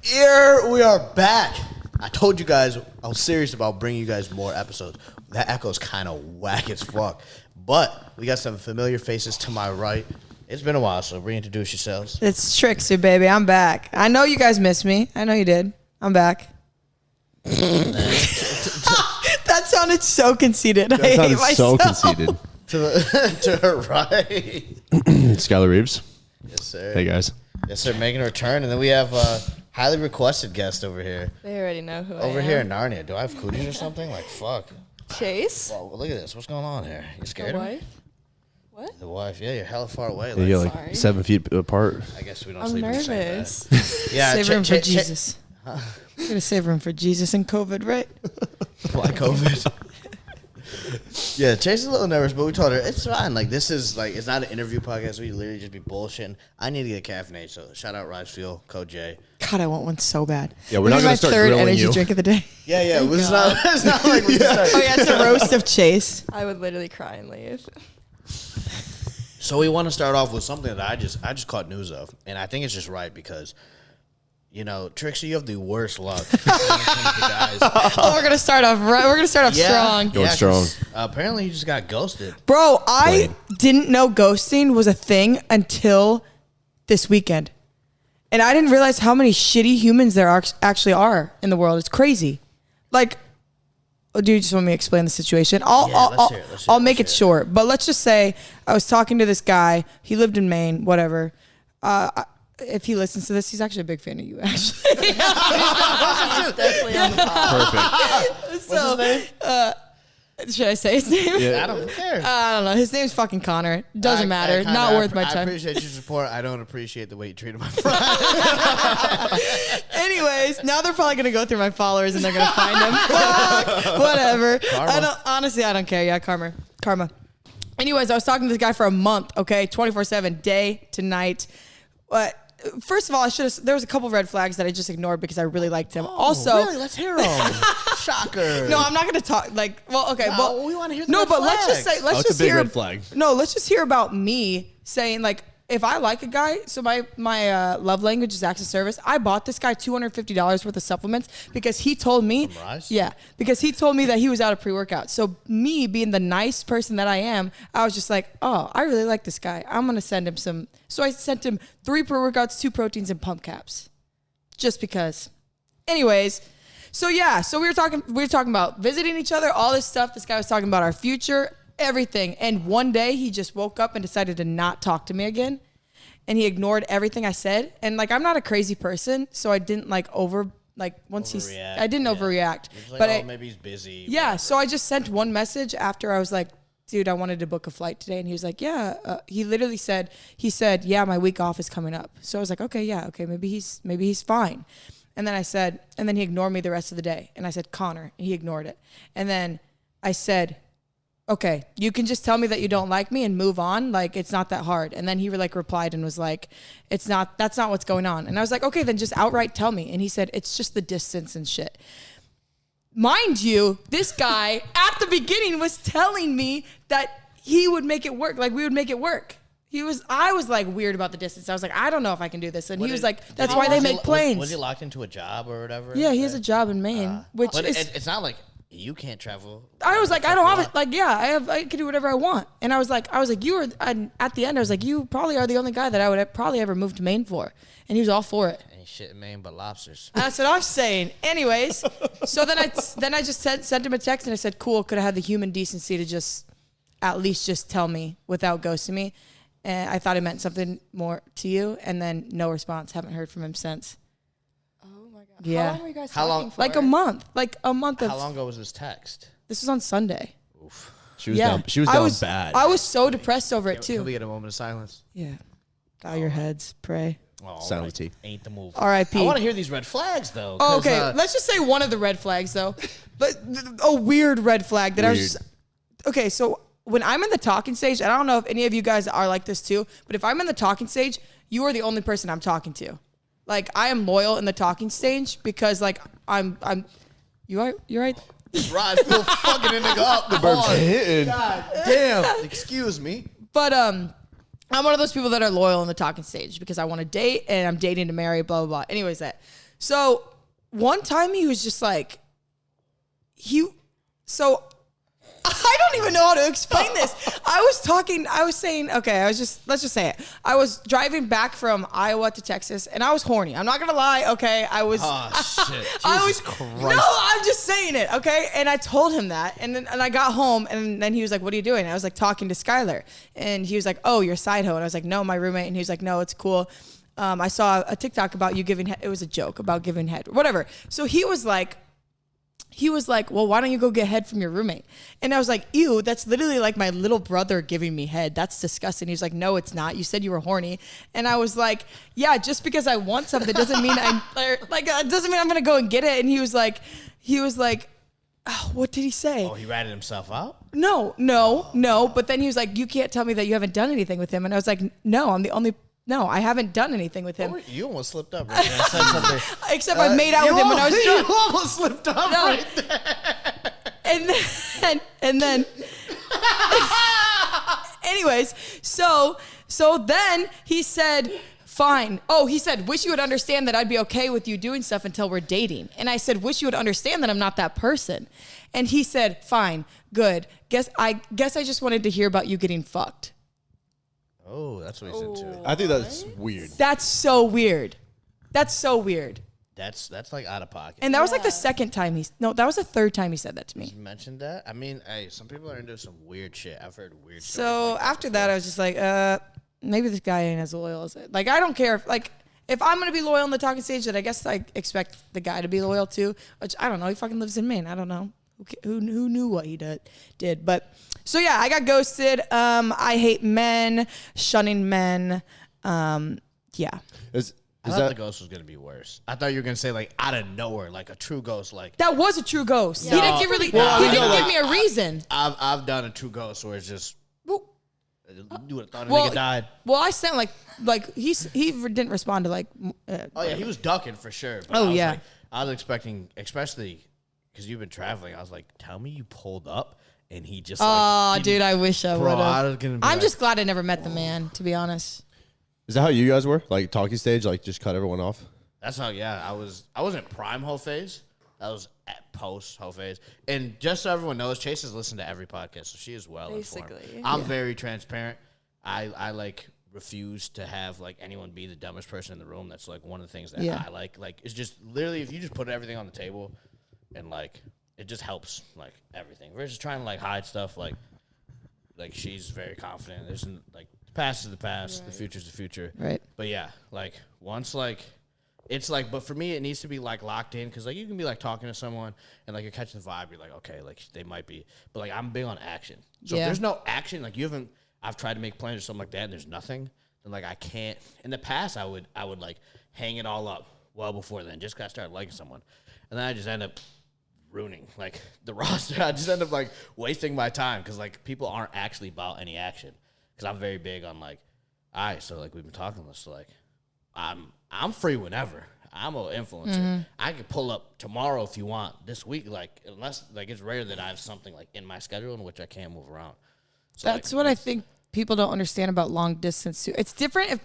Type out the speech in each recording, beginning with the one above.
Here we are back. I told you guys I was serious about bringing you guys more episodes. That echo's kind of whack as fuck. But we got some familiar faces to my right. It's been a while, so reintroduce yourselves. It's Trixxy, baby. I'm back. I know you guys missed me. I know you did. I'm back. That sounded so conceited. That sounded so conceited. To her right. Skylar Reeves. Yes, sir. Hey, guys. Yes, sir. Making a return. And then we have a highly requested guest over here. They already know who I am. Over here in Narnia. Do I have cooties or something? Like, fuck. Chase? Whoa, look at this. What's going on here? You scared The of me? wife? What? The wife. Yeah, you're hella far away. Yeah, you're Sorry. like 7 feet apart. I guess we don't I'm sleep in the same bed. nervous. Yeah, Save room for Jesus. We're gonna save room for Jesus and COVID, right? Why COVID? Yeah, Chase is a little nervous, but we told her it's fine. Like, this is like, it's not an interview podcast. We literally just be bullshitting. I need to get caffeinated, so shout out Rise Fuel, Code J. God, I want one so bad. Yeah, we're not This is gonna my start third grilling energy you. drink of the day. Yeah, it's not like we just Oh yeah, it's a roast of Chase. I would literally cry and leave. So we want to start off with something that I just caught news of, and I think it's just right because, you know, Trixxy, you have the worst luck. Oh, we're gonna start off right. We're gonna start off strong, Going strong. Apparently, he just got ghosted. bro. I didn't know ghosting was a thing until this weekend, and I didn't realize how many shitty humans there actually are in the world. It's crazy. Like, oh, do you just want me to explain the situation? I'll make it short. But let's just say I was talking to this guy. He lived in Maine. Whatever. If he listens to this, he's actually a big fan of you. Actually, He's definitely on the pod. What's his name? Should I say his name? Yeah. I don't care. I don't know. His name's fucking Connor. Doesn't matter. Not worth my I time. appreciate your support. I don't appreciate the way you treated my friend. Anyways, now they're probably gonna go through my followers and they're gonna find him. Fuck, whatever. Karma. I don't care. Yeah, karma. Anyways, I was talking to this guy for a month. Okay, 24/7, day to night. But first of all, there was a couple red flags that I just ignored because I really liked him. Really? Let's hear them. Shocker. No, I'm not gonna talk like. Well, okay, No, but we want to hear the no, red but let's just flags. say let's it's a just big hear red flag. No, let's just hear about me saying like if I like a guy. So my love language is acts of service. I bought this guy $250 worth of supplements because he told me. From Rise? Yeah, because he told me that he was out of pre-workout. So me being the nice person that I am, I was just like, oh, I really like this guy. I'm gonna send him some. So I sent him 3 pre-workouts, 2 proteins, and pump caps, just because. Anyways. So yeah, so we were talking about visiting each other, all this stuff. This guy was talking about our future, everything. And one day he just woke up and decided to not talk to me again. And he ignored everything I said. And like, I'm not a crazy person, so I didn't I didn't overreact. Like, But maybe he's busy. yeah, whatever. so I just sent one message after I was like, dude, I wanted to book a flight today. And he was like, yeah. He literally said, yeah, my week off is coming up. So I was like, okay, maybe he's fine. And then and then he ignored me the rest of the day. And I said, Connor, and he ignored it. And then I said, okay, you can just tell me that you don't like me and move on. Like, it's not that hard. And then he replied and was like, that's not what's going on. And I was like, okay, then just outright tell me. And he said, it's just the distance and shit. Mind you, this guy at the beginning was telling me that he would make it work. Like, we would make it work. I was like weird about the distance. I was like, I don't know if I can do this. And he was like, that's why they make planes. Was he locked into a job or whatever? Yeah, he has a job in Maine, which but is. it's not like you can't travel. I was like, I don't have it. Like, yeah, I can do whatever I want. And I was like, you were, and at the end, I was like, you probably are the only guy that I would probably ever move to Maine for. And he was all for it. Ain't shit in Maine but lobsters. That's what I'm saying. Anyways, so then I just sent him a text and I said, cool, could I have the human decency to just at least just tell me without ghosting me? And I thought it meant something more to you. And then no response. Haven't heard from him since. Oh my god. Yeah. How long were you guys How talking long? for? Like a month. Of. How long ago was this text? This was on Sunday. Oof. She was down. She was down bad. I was so depressed over it Can too. we get a moment of silence? Yeah. Bow your heads. Pray. Oh, Silent T. Ain't the move. R.I.P. I want to hear these red flags though. Oh, 'cause, okay, let's just say one of the red flags, though. But a weird red flag that I was just... Okay, so when I'm in the talking stage, and I don't know if any of you guys are like this too, but if I'm in the talking stage, you are the only person I'm talking to. Like, I am loyal in the talking stage because, like, I'm... You're right? Rod still fucking a nigga up. The bird's hitting. God damn. Excuse me. But, I'm one of those people that are loyal in the talking stage because I want to date and I'm dating to marry, blah, blah, blah. Anyways, So one time he was just like, I don't even know how to explain this. Let's just say it. I was driving back from Iowa to Texas and I was horny. I'm not going to lie. Okay. I was, Christ. No, I'm just saying it. Okay. And I told him that. And I got home and then he was like, what are you doing? And I was like talking to Skylar and he was like, oh, you're side hoe. And I was like, no, my roommate. And he was like, no, it's cool. I saw a TikTok about you giving head. It was a joke about giving head, whatever. So he was like, well, why don't you go get head from your roommate? And I was like, ew, that's literally like my little brother giving me head. That's disgusting. He was like, no, it's not. You said you were horny. And I was like, yeah, just because I want something doesn't mean doesn't mean I'm going to go and get it. And he was like, oh, what did he say? Oh, he ratted himself out? No. But then he was like, you can't tell me that you haven't done anything with him. And I was like, no, I haven't done anything with him. You almost slipped up right there. I said something. Except I made out with him when I was drunk. You almost slipped up right there. And then anyways, so then he said, fine. Oh, he said, wish you would understand that I'd be okay with you doing stuff until we're dating. And I said, wish you would understand that I'm not that person. And he said, fine, good. I guess I just wanted to hear about you getting fucked. Oh, that's what he's into. I think that's weird. That's so weird. That's like out of pocket. And that was like the second time that was the third time he said that to me. You mentioned that? I mean, hey, some people are into some weird shit. I've heard weird shit. So like after that, I was just like, maybe this guy ain't as loyal as it. Like, I don't care if I'm going to be loyal on the talking stage, that I guess I expect the guy to be loyal too, which I don't know. He fucking lives in Maine. I don't know. Who knew what he did. But so yeah, I got ghosted. I hate men, shunning men. Yeah. I thought the ghost was gonna be worse. I thought you were gonna say like out of nowhere, like a true ghost. Like that was a true ghost. Yeah. He didn't give he didn't give me a reason. I've done a true ghost where it's just you would have thought a nigga died. Well, I sent like he didn't respond to like. Oh yeah, he was ducking for sure. Oh yeah, I was expecting, especially because you've been traveling. I was like, tell me you pulled up and he just. Oh, dude, I wish I would have. I'm just glad I never met the man, to be honest. Is that how you guys were? Like talking stage, like just cut everyone off? That's how. Yeah, I wasn't prime whole phase. That was at post whole phase. And just so everyone knows, Chase has listened to every podcast, so she is well informed. I'm very transparent. I like refuse to have like anyone be the dumbest person in the room. That's like one of the things that I like. Like it's just literally if you just put everything on the table, and like it just helps like everything. We're just trying to like hide stuff. Like she's very confident. There's like. Past is the past, right. The future's the future. Right. But yeah, like once like it's like, but for me it needs to be like locked in because like you can be like talking to someone and like you're catching the vibe. You're like, okay, like they might be, but like I'm big on action. So if there's no action, like I've tried to make plans or something like that, and there's nothing. Then like I can't. In the past, I would like hang it all up well before then, just 'cause I started liking someone, and then I just end up ruining like the roster. I just end up like wasting my time because like people aren't actually about any action. Because I'm very big on like, all right, so like we've been talking this, so like I'm free whenever. I'm an influencer. Mm-hmm. I can pull up tomorrow if you want. This week, like unless like it's rare that I have something like in my schedule in which I can't move around. So, that's like, what I think people don't understand about long distance too. It's different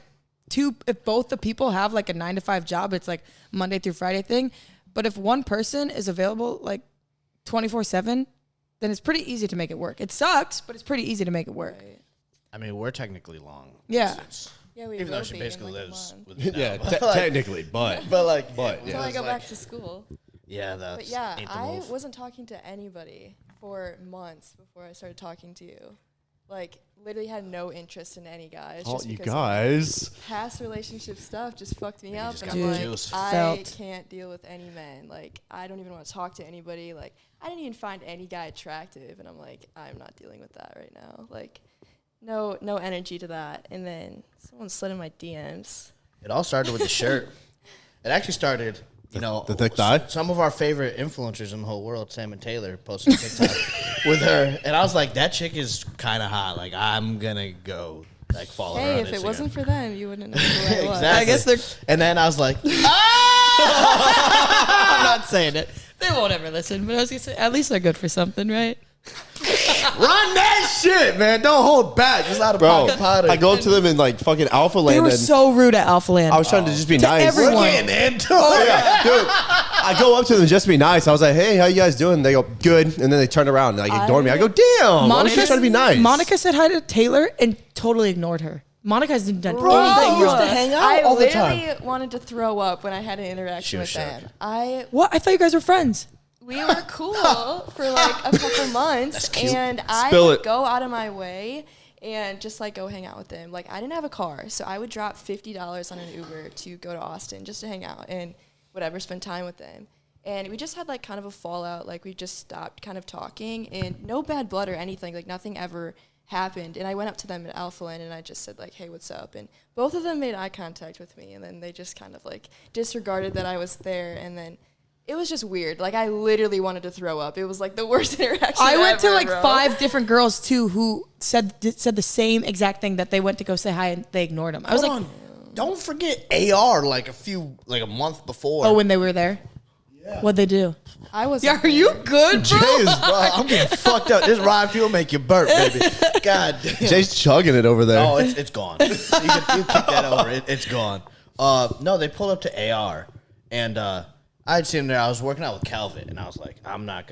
if both the people have like a 9-to-5 job. It's like Monday through Friday thing. But if one person is available like 24/7, then it's pretty easy to make it work. It sucks, but it's pretty easy to make it work. Right. I mean, we're technically long. Yeah. Yeah, we even though she basically lives with me now. Yeah, technically, but yeah. Until I go back to school. Yeah, that's. But yeah, I wasn't talking to anybody for months before I started talking to you. Like, literally had no interest in any guys. Oh, just you because guys. Past relationship stuff just fucked me up. And I'm like, I can't deal with any men. Like, I don't even want to talk to anybody. Like, I didn't even find any guy attractive. And I'm like, I'm not dealing with that right now. Like, no energy to that. And then someone slid in my DMs. It all started with the shirt. It actually started, the thick thigh. Some of our favorite influencers in the whole world, Sam and Taylor, posted TikTok with her, and I was like, that chick is kind of hot. Like I'm gonna go like follow her. Hey, on if Instagram. it wasn't for them, you wouldn't know who I was. Exactly. I guess they're. And then I was like, I'm not saying it. They won't ever listen. But I was gonna say, at least they're good for something, right? Run that shit, man. Don't hold back. It's not a Bro, pocket potty. I go up to them in like fucking Alpha Land. They were and so rude at Alpha Land. I was trying to just be nice. everyone. We're getting into Oh, it. yeah, dude. I go up to them just to be nice. I was like, "Hey, how you guys doing?" They go, "Good," and then they turn around and like ignore me. I go, "Damn!" I was just trying to be nice. Monica said hi to Taylor and totally ignored her. Monica hasn't done Bro, anything they used wrong. to hang out I all the literally time. wanted to throw up when I had an interaction She was with them. shook. What? I thought you guys were friends. We were cool for like a couple months, and I Spill would it. go out of my way and just like go hang out with them. Like I didn't have a car, so I would drop $50 on an Uber to go to Austin just to hang out and whatever, spend time with them. And we just had like kind of a fallout. Like we just stopped kind of talking, and no bad blood or anything. Like nothing ever happened. And I went up to them at Alpha Land and I just said like, "Hey, what's up?" And both of them made eye contact with me, and then they just kind of like disregarded that I was there, and then it was just weird. Like I literally wanted to throw up. It was like the worst interaction I went to ever, like bro. 5 different girls too who said the same exact thing, that they went to go say hi and they ignored them. I was Hold like, on. Don't forget AR like a month before. oh, when they were there? Yeah. What'd they do? I was. Yeah, are you good, Jay bro? is, bro, I'm getting fucked up. This ride fuel make you burp, baby. God damn. Jay's chugging it over there. Oh, it's gone. You keep that over. It's gone. No, they pulled up to AR, and I'd seen there. I was working out with Calvin, and I was like, I'm not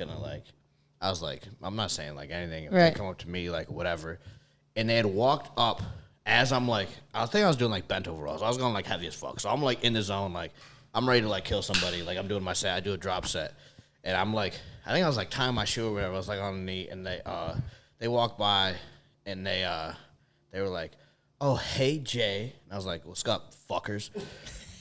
saying like anything. If they Right. come up to me, like whatever. And they had walked up as I'm like, I was doing like bent overalls. I was going like heavy as fuck. So I'm like in the zone, like I'm ready to like kill somebody. Like I'm doing my set. I do a drop set, and I'm like, I think I was like tying my shoe or whatever. I was like on the knee, and they walked by, and they were like, "Oh, hey Jay," and I was like, "What's up, fuckers?"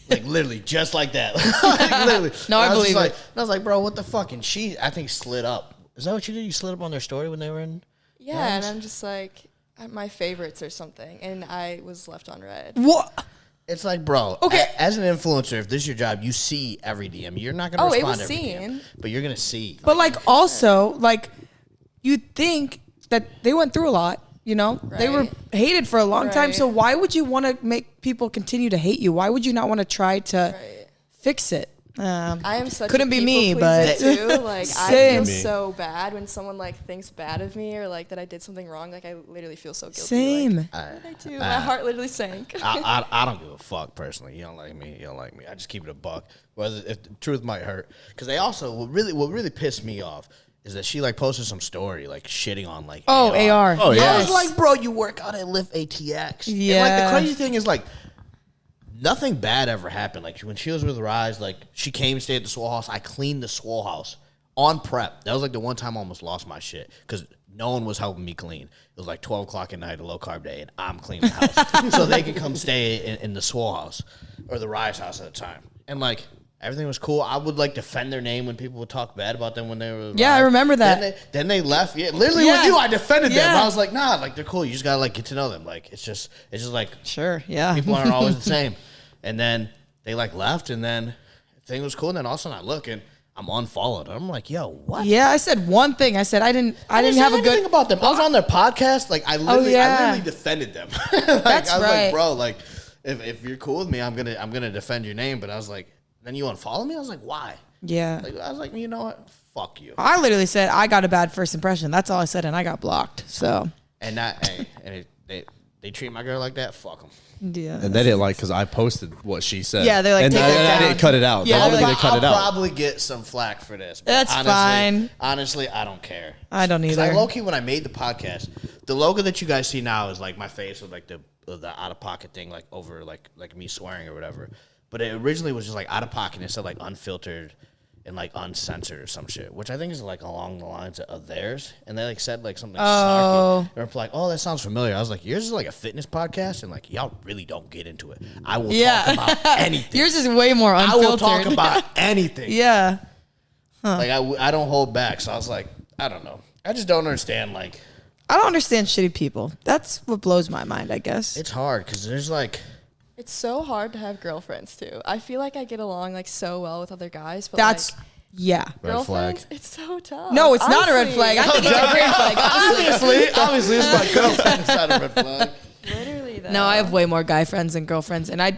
Like literally, just like that. Like, literally. No, I And was believe just it. like, and I was like, "Bro, what the fuck?" And she, I think, slid up. Is that what you did? You slid up on their story when they were in? Yeah, and I'm just like my favorites or something, and I was left on red. What? It's like, bro. Okay. As an influencer, if this is your job, you see every DM. You're not gonna Oh, it respond was to every DM, seen. but you're gonna see. But like also, like you'd think that they went through a lot, you know? They were Right. hated for a long time. Right. So why would you want to make people continue to hate you? Why would you not want to try to Right. fix it? I am such Couldn't a be people me, pleaser, but too. Like I Same. feel so bad when someone like thinks bad of me or like that I did something wrong. Like I literally feel so guilty. Same. Like, what did I do? My heart literally sank. I don't give a fuck personally. You don't like me. You don't like me. I just keep it a buck. Whether if the truth might hurt, because they also what really pissed me off is that she like posted some story like shitting on like Oh, AR. Oh, yeah. I was like, bro, you work out at Lift ATX. And like Yeah. the crazy thing is like nothing bad ever happened. Like when she was with Rise, like she came and stayed at the Swole House. I cleaned the Swole House on prep. That was like the one time I almost lost my shit because no one was helping me clean. It was like 12 o'clock at night, a low carb day, and I'm cleaning the house so they could come stay in the Swole House or the Rise House at the time. And like everything was cool. I would like defend their name when people would talk bad about them when they were. Yeah, I remember that. Then they left. Yeah, literally Yeah. with you, I defended them. Yeah. I was like, nah, like they're cool. You just gotta like get to know them. Like it's just like Sure, yeah. people aren't always the same. And then they like left, and then thing was cool. And then all of a sudden I look and I'm unfollowed. I'm like, yo, what? Yeah, I said one thing. I said I didn't I have a anything good. about them. I was on their podcast. Like I literally defended them. Like, That's I was right. like, bro, like if you're cool with me, I'm gonna defend your name. But I was like, then you unfollow me. I was like, why? Yeah. Like, I was like, you know what? Fuck you. I literally said I got a bad first impression. That's all I said, and I got blocked. So And that, hey, and they treat my girl like that. Fuck them. yeah. And they didn't like because I posted what she said. Yeah, they're like, and take I, it and I down. didn't cut it out. Yeah, Yeah, they're they like, cut it I'll out. probably get some flack for this. But That's fine. Honestly, I don't care. I don't 'Cause either. I low-key, when I made the podcast, the logo that you guys see now is like my face with like the out of pocket thing, like over like me swearing or whatever. But it originally was just like out of pocket and it said like unfiltered and like uncensored or some shit, which I think is like along the lines of theirs. And they like said like something snarky. They were like, "Oh, that sounds familiar." I was like, "Yours is like a fitness podcast, and like y'all really don't get into it. I will talk about anything. Yours is way more I unfiltered. will talk about anything. Yeah. Like I don't hold back." So I was like, I don't know. I just don't understand. Like I don't understand shitty people. That's what blows my mind, I guess. it's hard because there's like. It's so hard to have girlfriends too. I feel like I get along like so well with other guys, but That's like, yeah. Red flag. girlfriends, it's so tough. No, it's not a red Honestly. flag. I think it's a green flag. Honestly. Obviously, it's my girlfriend. It's not a red flag. Literally though. No, I have way more guy friends than girlfriends, and I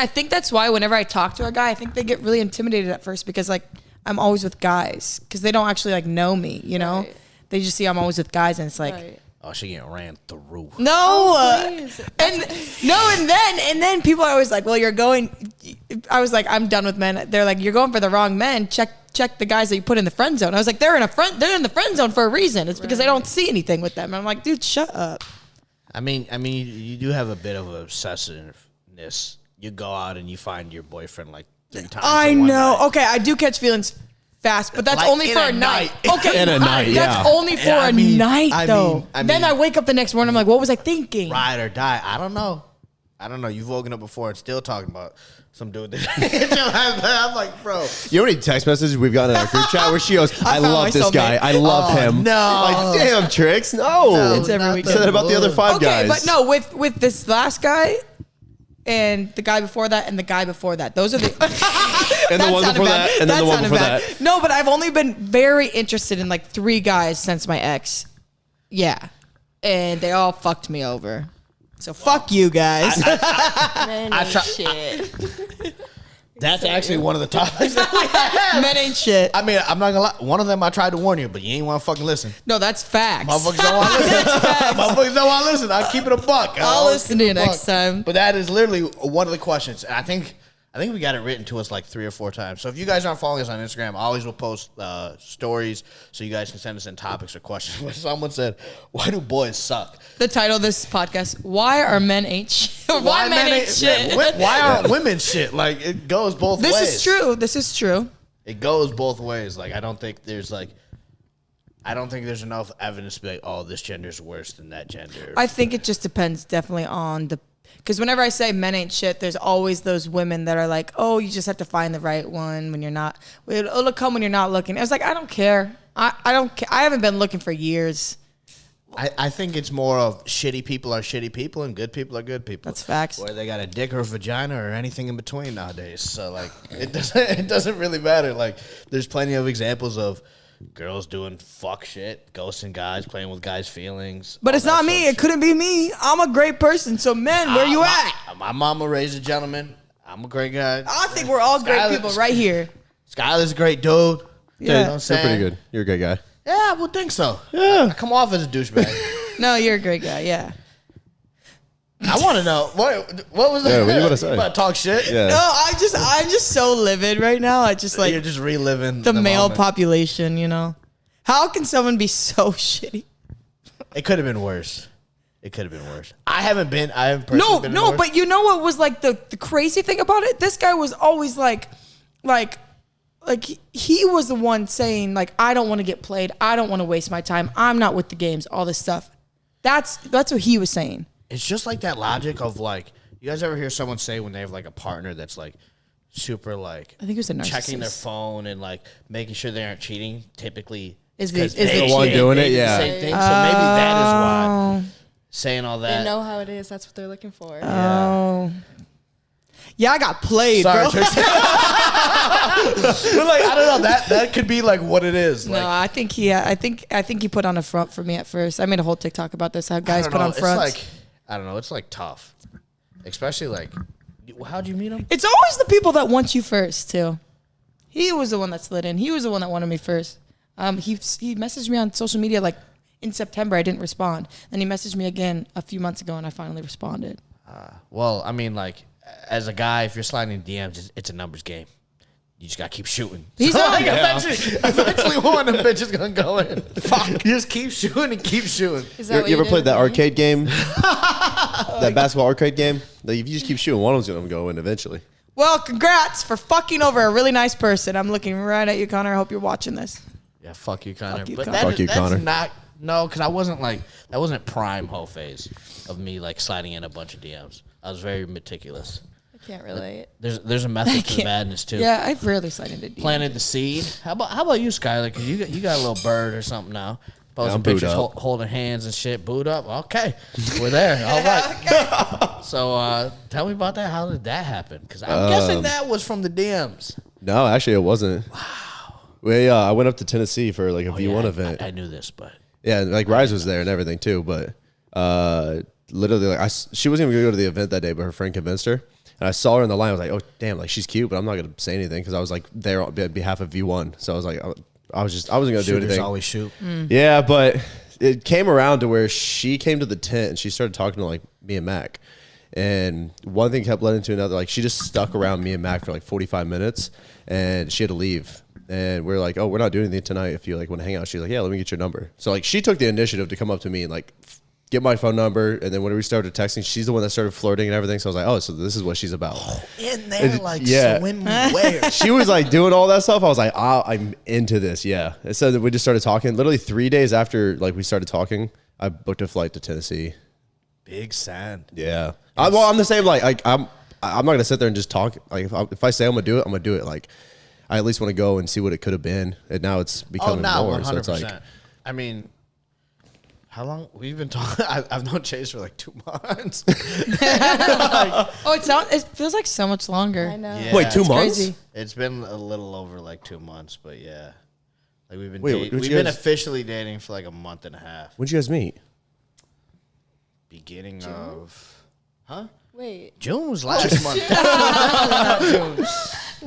think that's why whenever I talk to a guy, I think they get really intimidated at first because like I'm always with guys because they don't actually like know me, you know. Right. They just see I'm always with guys, and it's like, Right. Oh, she getting ran through. no, Please. and then people are always like, well, you're going. I was like, I'm done with men. They're like, you're going for the wrong men. Check the guys that you put in the friend zone. I was like, they're in the friend zone for a reason. It's because I don't see anything with them. And I'm like, dude, shut up. I mean, you do have a bit of obsessiveness. You go out and you find your boyfriend like 3 times. I in one know. night. Okay, I do catch feelings fast, but that's Like only in for a a night. night. Okay, In a night, that's yeah. only for I a mean- night, I though. mean- I then mean- I wake up the next morning. I'm like, what was I thinking? Ride or die. I don't know. You've woken up before and still talking about some dude that I'm like, bro. You know how many text messages we've gotten in our group chat where she goes, I found love my this guy. soulmate. I love him. no. Like, damn, Trix. No. It's every not weekend. Say that about the other 5 Okay, guys. but no, with this last guy and the guy before that and the guy before that, those are the And the one sounded before bad. that, and then the one sounded before bad. that. No, but I've only been very interested in like 3 guys since my ex. Yeah, and they all fucked me over. So fuck you guys. Men I ain't try- shit. That's actually one of the topics that we have. Men ain't shit. I mean, I'm not gonna lie. One of them I tried to warn you, but you ain't want to fucking listen. No, that's facts. Motherfuckers don't want to listen. Motherfuckers don't want to listen. I'll keep it a buck. I'll listen to you keep it a next time. But that is literally one of the questions. And I think we got it written to us like 3 or 4 times. So if you guys aren't following us on Instagram, I always will post stories so you guys can send us in topics or questions. But someone said, "Why do boys suck?" The title of this podcast: Why are men ain't shit? Why men ain't shit? Why aren't women shit? Like it goes both ways. This is true. This is true. It goes both ways. Like I don't think there's enough evidence to be like, oh, this gender is worse than that gender. I think it just depends definitely on the, because whenever I say men ain't shit, there's always those women that are like, oh, you just have to find the right one when you're not, it'll come when you're not looking. I was like, I don't care. I don't care. I haven't been looking for years. I think it's more of shitty people are shitty people and good people are good people. That's facts. Whether they got a dick or a vagina or anything in between nowadays. So like it doesn't really matter. Like there's plenty of examples of girls doing fuck shit, ghosting guys, playing with guys' feelings. But all it's that not sort me. of It couldn't be me. I'm a great person. So men, where you at? My mama raised a gentleman. I'm a great guy. I think we're all great people right here. Skylar's a great dude. Yeah. You know what I'm You're saying? pretty good. You're a good guy. Yeah, I would think so. Yeah. I come off as a douchebag. No, you're a great guy. Yeah. I want to know what was that? Yeah, what do you wanna say? You about to talk shit? Yeah. No, I'm just so livid right now. I just You're like just reliving the male moment. population, you know. How can someone be so shitty? It could have been worse. I haven't personally No, been no, worse. but you know what was like the crazy thing about it? This guy was always like he was the one saying like, I don't want to get played. I don't want to waste my time. I'm not with the games, all this stuff. That's what he was saying. It's just like that logic of like, you guys ever hear someone say when they have like a partner that's like super like I think it was a narcissist. checking their phone and like making sure they aren't cheating, typically Is the- 'cause is they- the one they- doing they it? do the Yeah. same thing. So maybe that is why saying all They that. know how it is. That's what they're looking for. Oh. Yeah, I got played, Sorry, bro. Trixxy. But like I don't know, that could be like what it is. No, Like, I think he put on a front for me at first. I made a whole TikTok about this. How I guys don't put know, on fronts. It's like I don't know. It's like tough, especially like. How'd you meet him? It's always the people that want you first too. He was the one that slid in. He was the one that wanted me first. He messaged me on social media like in September. I didn't respond. Then he messaged me again a few months ago, and I finally responded. Well, I mean, like as a guy, if you're sliding in DMs, it's a numbers game. You just gotta keep shooting. He's So, on like, it. eventually one of them bitches gonna go in. Fuck. You just keep shooting and keep shooting. Is that what You ever did played with that me? arcade game? That basketball arcade game? Like, if you just keep shooting, one of them's going to go in eventually. Well, congrats for fucking over a really nice person. I'm looking right at you, Connor. I hope you're watching this. Yeah, fuck you, Connor. Fuck you, But Connor. that- Fuck you, that's Connor. not no, because I wasn't like that wasn't prime hoe phase of me like sliding in a bunch of DMs. I was very meticulous. I can't relate. There's a method to the madness too. Yeah, I've rarely slid into DMs. Planted the seed. How about you, Skylar? Because you got a little bird or something now. Posting I'm booed pictures, up. holding hands and shit. Booed up. Okay, we're there. All right. So tell me about that. How did that happen? Because I'm guessing that was from the DMs. No, actually, it wasn't. Wow. Well, I went up to Tennessee for like a V1 Yeah, event. I knew this, but Yeah, like Rise was there and everything too, but literally, like she wasn't even gonna go to the event that day, but her friend convinced her. And I saw her in the line. I was like, "Oh, damn! Like she's cute, but I'm not gonna say anything because I was like there on behalf of V1." So I was like, "I'm I wasn't gonna do Shooters anything. always shoot. Yeah, but it came around to where she came to the tent and she started talking to like me and Mac. And one thing kept leading to another. Like she just stuck around me and Mac for like 45 minutes and she had to leave. And we're like, oh, we're not doing anything tonight. If you like want to hang out, she's like, yeah, let me get your number. So like she took the initiative to come up to me and like get my phone number. And then when we started texting, she's the one that started flirting and everything. So I was like, oh, so this is what she's about. In there, like yeah. swim where? She was like doing all that stuff. I was like, oh, I'm into this. Yeah. And so we just started talking. Literally 3 days after like we started talking, I booked a flight to Tennessee. Big sand. Yeah. I'm the same. Like I'm not gonna sit there and just talk. Like if I say I'm gonna do it, I'm gonna do it. Like I at least want to go and see what it could have been. And now it's becoming more. 100%. So it's like, I mean, how long we've been talking? I've known Chase for like 2 months. It feels like so much longer. I know. Yeah. wait, 2 months? Crazy. It's been a little over like 2 months, but yeah, like we've been Wait, we've been officially dating for like a month and a half. When'd you guys meet? Beginning June? of, huh? Wait. June was last month. Definitely not June.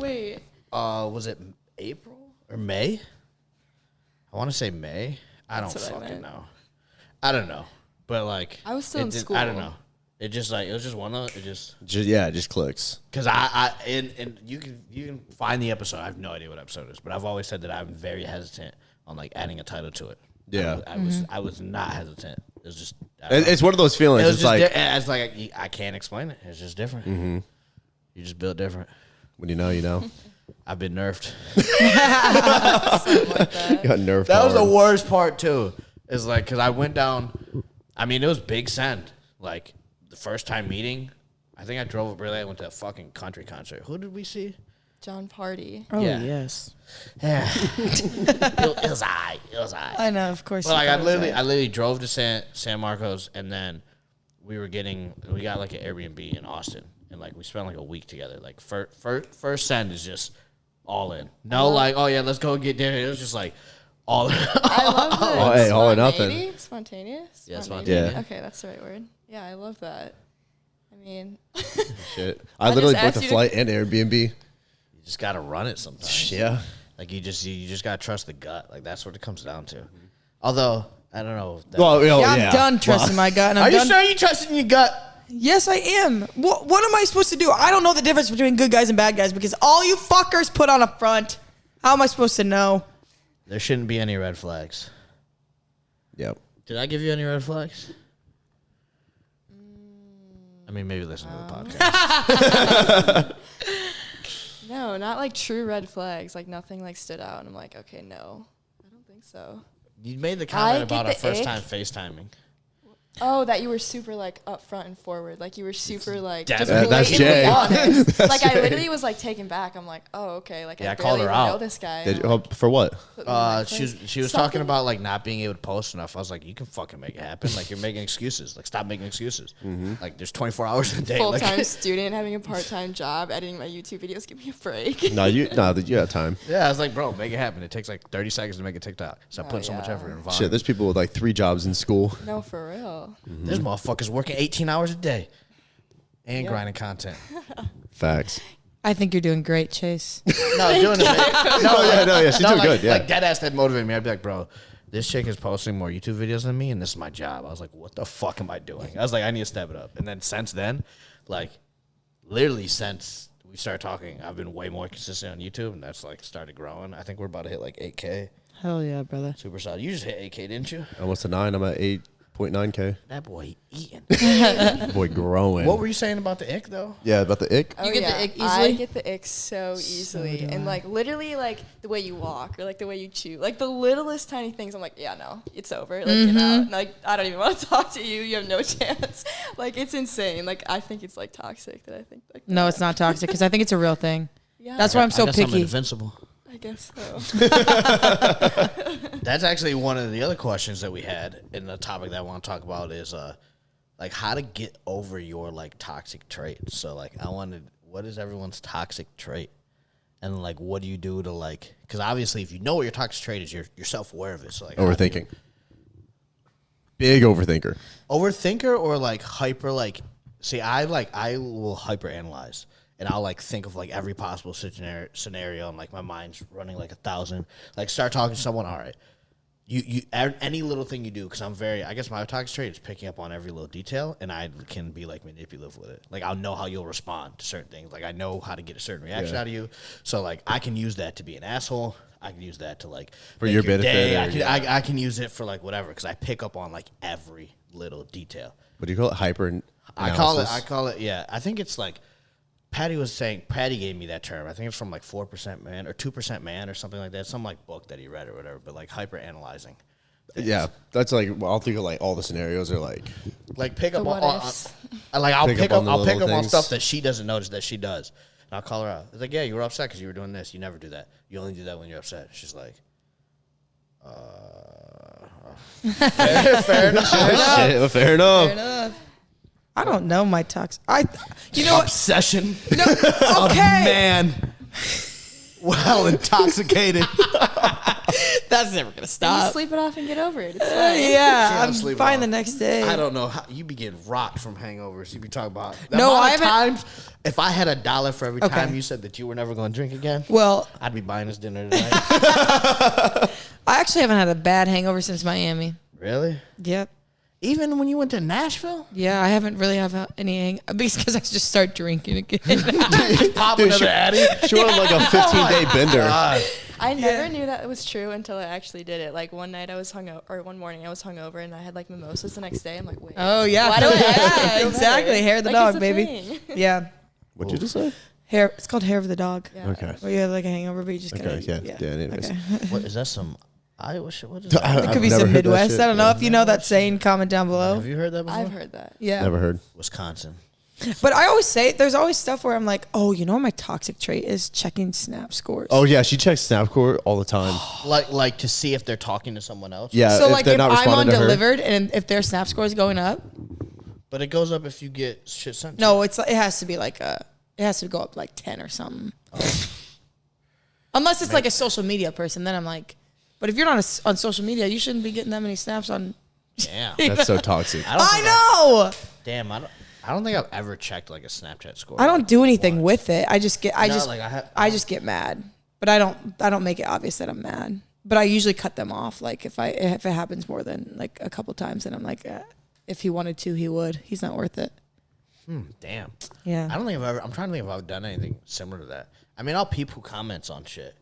Wait. Was it April or May? I want to say May. I don't That's what I fucking meant. know. I don't know, but like I was still in school. I don't know. It just like it was just one of it just It just clicks. because and you can find the episode. I have no idea what episode it is, but I've always said that I'm very hesitant on like adding a title to it. Yeah. I was not hesitant. It was just I don't know. It's one of those feelings. It was It's just like it's like I can't explain it. It's just different. Mm-hmm. You just built different. when you know, you know. I've been nerfed. Something like that. Got nerfed. That was the hard. worst part too. Is like because I went down. I mean, it was big send. Like the first time meeting, I think I drove up really. I went to a fucking country concert. Who did we see? John Party. Oh Yeah. yes, Yeah, it was I. It was I. I know. Of course. But like you I thought it was literally, right. I literally drove to San Marcos, and then we got like an Airbnb in Austin, and like we spent like a week together. Like first send is just all in. No, like oh yeah, let's go get dinner. It was just like all. I love this. Oh, hey, all or nothing. Spontaneous? Yeah, Spontaneous? Yeah. Okay, that's the right word. Yeah, I love that. I mean, Shit. I I literally just booked asked a you to- flight and Airbnb. You just gotta run it sometimes. Yeah. Like you just gotta trust the gut. Like that's what it comes down to. Although I don't know. Well, Yeah, I'm done trusting my gut. And I'm Are you done. sure you trusting your gut? Yes, I am. What am I supposed to do? I don't know the difference between good guys and bad guys because all you fuckers put on a front. How am I supposed to know? There shouldn't be any red flags. Yep. Did I give you any red flags? I mean, maybe listen to the podcast. no, not like true red flags. Like nothing like stood out. And I'm like, okay, no, I don't think so. You made the comment I about get our the first ick. time FaceTiming. Oh, that you were super like upfront and forward. Like you were super like just That's blatantly Jay. honest. Like I Jay. literally was like taken back. I'm like, oh okay. Like Yeah, I I called barely her even out. know this guy. Did, I'm like, for what? put me in my She place. was Something- talking about like not being able to post enough. I was like, you can fucking make it happen. Like you're making excuses. Like stop making excuses. Like there's 24 hours in a day. full-time Like, student having a part-time job editing my YouTube videos. Give me a break. No, you got time. yeah, I was like, bro, make it happen. It takes like 30 seconds to make a TikTok. Stop putting so much yeah. effort in. Shit, there's people with like 3 jobs in school. No, for real. There's motherfuckers working 18 hours a day and grinding content. Facts. I think you're doing great, Chase. No, doing it. No, yeah, she's doing good. Yeah. Like dead ass that motivated me. I'd be like, bro, this chick is posting more YouTube videos than me, and this is my job. I was like, what the fuck am I doing? I was like, I need to step it up. And then since then, like, literally since we started talking, I've been way more consistent on YouTube, and that's like started growing. I think we're about to hit like 8K. Hell yeah, brother. Super solid. You just hit 8K, didn't you? Almost a 9. I'm at 8.9K. That boy eating. Boy, growing. What were you saying about the ick though? Yeah, about the ick. You get the ick I easily? get the ick so easily. do And I. like literally like the way you walk or like the way you chew. Like the littlest tiny things I'm like, yeah, no, it's over. Like get out. Like I don't even want to talk to you. You have no chance. Like it's insane. Like I think it's like toxic that I think like No, that. it's not toxic because I think it's a real thing. Yeah, That's why I'm so I guess I'm picky. invincible. I guess so. That's actually one of the other questions that we had, and the topic that I want to talk about is like how to get over your like toxic traits. So like I wanted, what is everyone's toxic trait, and like what do you do to like? Because obviously, if you know what your toxic trait is, you're self aware of it. So like how do you- Overthinking. Big overthinker. overthinker or like hyper like. See, I will hyper analyze. and I'll like think of like every possible scenario, and like my mind's running like 1,000. Like start talking to someone. All right, you any little thing you do, because I guess my toxic trait is picking up on every little detail, and I can be like manipulative with it. Like I'll know how you'll respond to certain things. Like I know how to get a certain reaction out of you. So like I can use that to be an asshole. I can use that to like for your benefit. I can use it for like whatever, because I pick up on like every little detail. What do you call it? Hyper. I call it. Yeah, I think it's like Patty gave me that term. I think it's from like 4% Man or 2% Man or something like that. Some like book that he read or whatever. But like hyper analyzing. Yeah, that's like I'll think of like all the scenarios are like pick up what on ifs. I'll pick up on things. stuff that she doesn't notice that she does. And I'll call her out. It's like, yeah, you were upset because you were doing this. You never do that. You only do that when you're upset. She's like, fair enough. Shit, fair enough. Fair enough. I don't know my toxic. You know what? Obsession. No, Of okay. man. Well intoxicated. That's never gonna You stop. sleep it off and get over it. It's fine. Yeah, Can't I'm sleep fine off. the next day. I don't know how you be getting rocked from hangovers. You be talking about No, I haven't- times. If I had $1 for every Okay. time you said that you were never going to drink again, Well, I'd be buying us dinner tonight. I actually haven't had a bad hangover since Miami. Really? Yep. Even when you went to Nashville, Yeah, I haven't really have any because I just start drinking again. pop Dude, another Addy. She went on like a 15-day bender. God. I never knew that was true until I actually did it. Like one night I was one morning I was hungover and I had like mimosas the next day. I'm like, wait. Oh yeah, Why do I actually feel exactly. better? Hair of the Like, dog, it's a baby. thing. Yeah, What'd you just say? hair. It's called hair of the dog. Yeah. Okay. Where you have like a hangover, but you just Okay. kinda, Yeah. Anyways. Okay. What is that? Some Iowa shit? What is that? I've It could be never some heard that Midwest. shit. I don't know if you know that saying. Comment down below. Have you heard that before? I've heard that. Yeah. Never heard. Wisconsin. But I always say there's always stuff where I'm like, oh, you know what my toxic trait is? Checking Snap scores. Oh yeah, she checks Snapcore all the time. Like to see if they're talking to someone else. Yeah. So like they're if not I'm responding on to her. delivered and if their Snap score is going up, But it goes up if you get shit sent. no, it has to be like it has to go up like 10 or something. Unless it's like a social media person, then I'm like, but if you're not on social media, you shouldn't be getting that many snaps on. Damn. That's so toxic. I know. Damn. I don't think I've ever checked like a Snapchat score. I don't do anything with it. I just get mad, but I don't make it obvious that I'm mad. But I usually cut them off. Like if it happens more than like a couple times, then I'm like, if he wanted to, he would. He's not worth it. Damn. Yeah. I don't think I'm trying to think if I've done anything similar to that. I mean, I'll peep who comments on shit.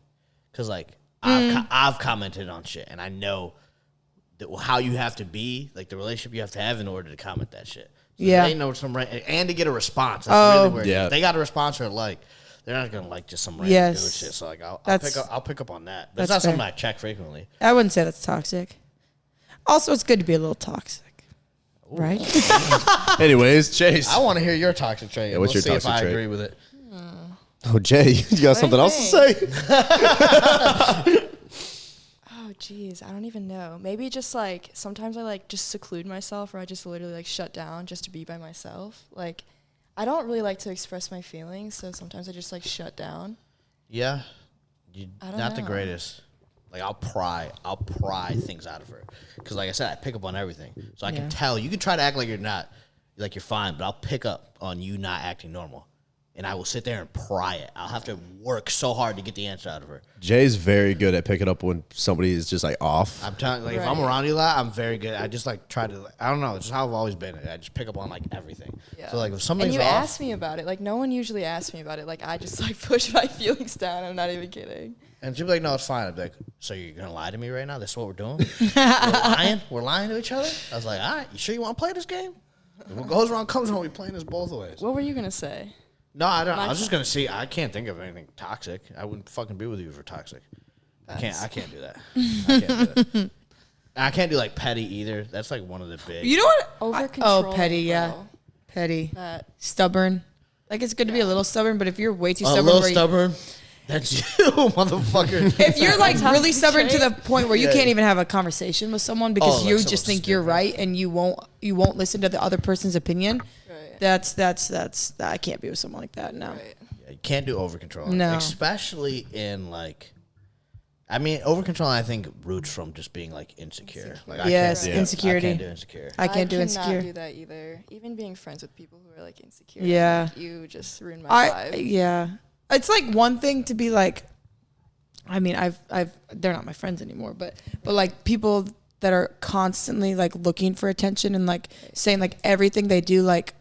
Because, like, I've commented on shit. And I know that how you have to be, like, the relationship you have to have in order to comment that shit. So Yeah. They know and to get a response. That's really weird. Yeah. If they got a response or like, they're not going to like just some random Yes. dude shit. So, like, I'll pick up on that. But it's That's not something fair. I check frequently. I wouldn't say that's toxic. Also, it's good to be a little toxic. Right? Anyways, Chase. I want to hear your toxic trait. Yeah, what's We'll your see if toxic I trait? agree with it. Oh, Jay, you got something else to say? Oh geez, I don't even know. Maybe just like sometimes I like just seclude myself, or I just literally like shut down just to be by myself. Like I don't really like to express my feelings, so sometimes I just like shut down. Yeah. I don't Not the know. greatest. Like I'll pry things out of her. Because like I said, I pick up on everything. So I can tell. You can try to act like you're not, like you're fine, but I'll pick up on you not acting normal. And I will sit there and pry it. I'll have to work so hard to get the answer out of her. Jay's very good at picking up when somebody is just like off. I'm telling like if I'm Right. around you a lot, I'm very good. I just like try to, I don't know, it's just how I've always been. I just pick up on like everything. Yeah. So like if And something's you off, ask me about it. Like no one usually asks me about it. Like I just like push my feelings down. I'm not even kidding. and she'll be like, no, it's fine. I'd be like, so you're going to lie to me right now? That's what we're doing? We're lying to each other? I was like, all right, you sure you want to play this game? If what goes wrong comes wrong. We're playing this both ways. What were you gonna say? No, I don't. I was just gonna see. I can't think of anything toxic. I wouldn't fucking be with you if we're toxic. I can't do that. I can't do that. I can't do like petty either. That's like one of the big. You know what? Over control. Petty, yeah. bro. Petty. That Stubborn. Like it's good to be a little stubborn, but if you're way too a stubborn, little where you- stubborn. That's you, motherfucker. if you're like Toxic really stubborn to the trait. point where you can't even have a conversation with someone because like you someone's just think you're stupid. right and you won't listen to the other person's opinion. right. That's I can't be with someone like that. No. Right. Yeah, you can't do over control. No. Especially in like I mean, over controlling, I think, roots from just being like insecure. Like, Yes, I can't, insecurity. I can't do insecure. I can't do cannot insecure. do that either. Even being friends with people who are like insecure. Yeah. Like, you just ruined my vibe. Yeah. It's like one thing to be like, I mean, they're not my friends anymore, but like people that are constantly like looking for attention and like saying like everything they do, like,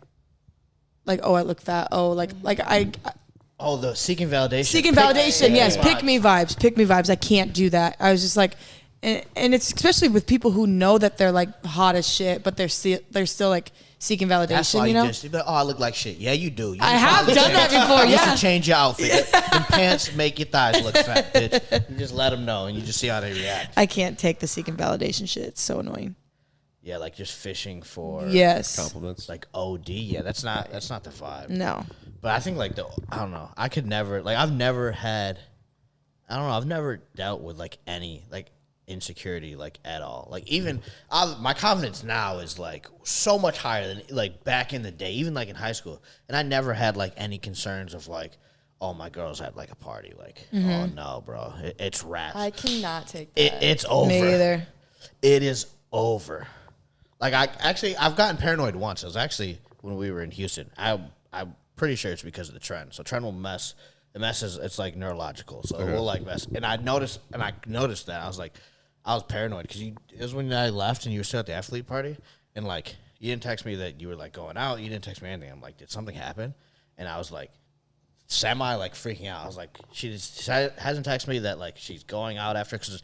oh, I look fat. Oh, like I Oh, the seeking validation. seeking validation. Yes. Pick Pick me vibes. I can't do that. I was just like, and it's especially with people who know that they're like hot as shit, but they're still like seeking validation. That's why you know? just be like, oh, I look like shit. Yeah, you do. You I just have need to done that change- before, You yeah. should change your outfit. Them pants make your thighs look fat, bitch. You just let them know, and you just see how they react. I can't take the seeking validation shit. It's so annoying. Yeah, like just fishing for Yes. Compliments. like OD. Yeah, that's not the vibe. No. But I think like I don't know. I could never like I've never had. I don't know. I've never dealt with like any like insecurity like at all. Like even my confidence now is like so much higher than like back in the day, even like in high school. And I never had like any concerns of like, oh, my girl's at like a party. Like, oh no, bro, it's raps. I cannot take that. It's over. Me either. It is over. Like I've gotten paranoid once. It was actually when we were in Houston. I'm pretty sure it's because of the trend. So trend will mess. It messes. It's like neurological. So it will like mess. And I noticed that I was like, I was paranoid because it was when I left and you were still at the athlete party and like you didn't text me that you were like going out. You didn't text me anything. I'm like, did something happen? And I was like, semi like freaking out. I was like, she hasn't texted me that like she's going out after because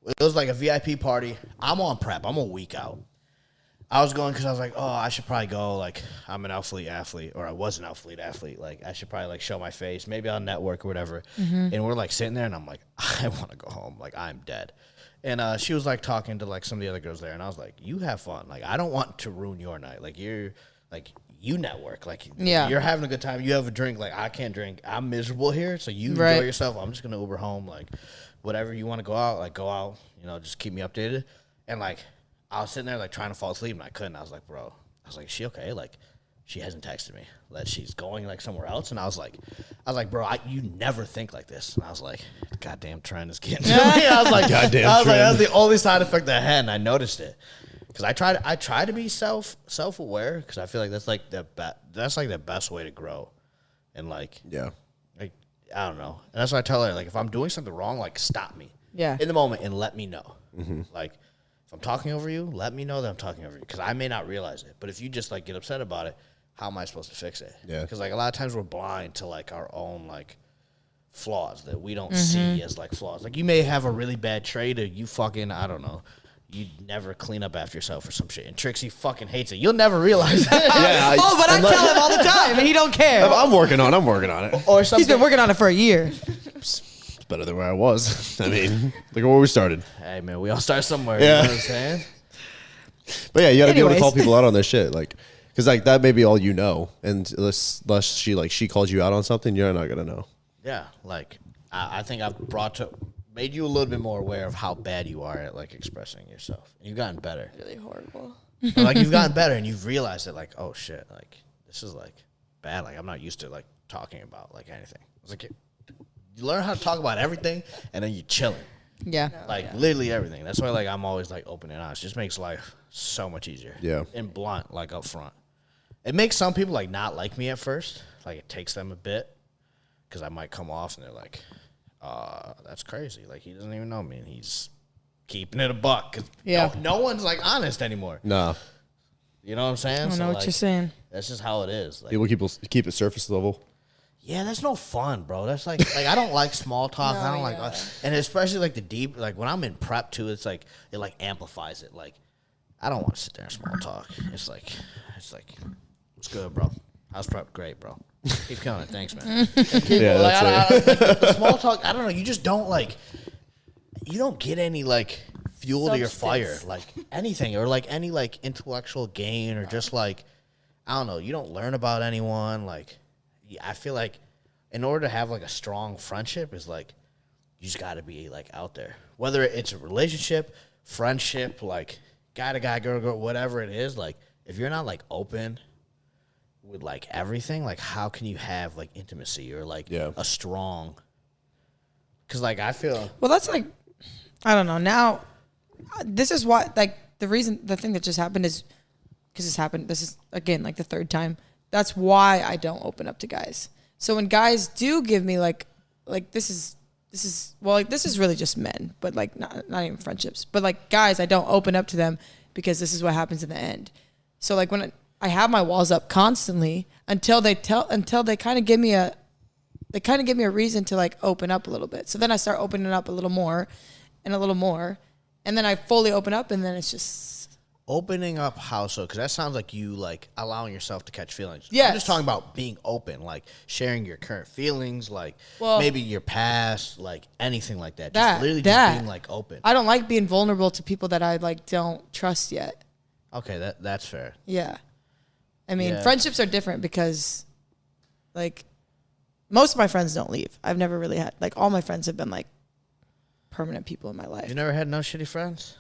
it was like a VIP party. I'm on prep. I'm a week out. I was going because I was like, oh, I should probably go. Like, I'm an athlete, or I was an athlete. Like, I should probably like show my face. Maybe I'll network or whatever. And we're like sitting there, and I'm like, I want to go home. Like, I'm dead. And she was like talking to like some of the other girls there, and I was like, you have fun. Like, I don't want to ruin your night. Like, you network. Like, you're having a good time. You have a drink. Like, I can't drink. I'm miserable here. So you enjoy yourself. I'm just gonna Uber home. Like, whatever you want to go out. Like, go out. You know, just keep me updated. And like, I was sitting there like trying to fall asleep and I couldn't. I was like, bro, is she okay? Like, she hasn't texted me that she's going like somewhere else. And I was like, bro, you never think like this. And I was like, goddamn trend is getting to me. I was like, Goddamn trend. that was the only side effect I had, and I noticed it because I try to be self-aware because I feel like that's like the best way to grow, and like I don't know, and that's why I tell her like if I'm doing something wrong, like stop me in the moment and let me know, like. If I'm talking over you, let me know that I'm talking over you because I may not realize it. But if you just like get upset about it, how am I supposed to fix it? Yeah. Because like a lot of times we're blind to like our own like flaws that we don't see as like flaws. Like you may have a really bad trait or you fucking, I don't know, you never clean up after yourself or some shit. And Trixxy fucking hates it. You'll never realize it. But I tell him all the time and he don't care. I'm working on it. Or something. He's been working on it for a year. It's better than where I was. I mean, look at where we started. Hey man, we all start somewhere. Yeah. You know what I'm saying? But yeah, you got to be able to Anyways. call people out on their shit, like, because like that may be all you know, and unless she calls you out on something, you're not gonna know. Yeah, like I think I've made you a little bit more aware of how bad you are at like expressing yourself. And you've gotten better. Really horrible. But, like you've gotten better and you've realized that like, oh shit, like this is like bad. Like I'm not used to like talking about like anything. It's like you learn how to talk about everything and then you're chilling. Yeah. Like literally everything. That's why like I'm always like open and honest. It just makes life so much easier. Yeah. And blunt, like up front. It makes some people like not like me at first. Like it takes them a bit. Because I might come off and they're like, that's crazy. Like he doesn't even know me and he's keeping it a buck. Yeah. No one's like honest anymore. No, You know what I'm saying? I know what like, you're saying. That's just how it is. Like, people keep it surface level. yeah, that's no fun, bro. That's like I don't like small talk. I don't like, and especially like the deep, like when I'm in prep too, it's like it like amplifies it. Like I don't want to sit there and small talk. It's like what's good, bro? How's prep? Great, bro. Keep killing it. Thanks, man. Yeah, that's like, the small talk. I don't know. You just don't like. You don't get any like fuel to your fire, Substance. like anything, or like any like intellectual gain, or just like I don't know. You don't learn about anyone. Like I feel like in order to have like a strong friendship is like you just got to be like out there. Whether it's a relationship, friendship, like guy to guy, girl to girl, whatever it is. Like if you're not like open with like everything, like how can you have like intimacy or like Yeah. a strong Because like I feel Well, that's like, I don't know. Now, this is why, like, the thing that just happened is, because this is, again, like the third time. That's why I don't open up to guys. So when guys do give me like this is really just men, but like not even friendships. But like guys, I don't open up to them because this is what happens in the end. So like when I have my walls up constantly until they kind of give me a reason to like open up a little bit. So then I start opening up a little more, and then I fully open up, and then it's just opening up. How so? Because that sounds like you like allowing yourself to catch feelings. Yes. I'm just talking about being open, like sharing your current feelings, like Well, maybe your past, like anything like that. That- Just literally that. just being like open. I don't like being vulnerable to people that I like don't trust yet. Okay, that's fair. Yeah. I mean, Yeah. friendships are different because like most of my friends don't leave. I've never really had like all my friends have been like permanent people in my life. You never had no shitty friends?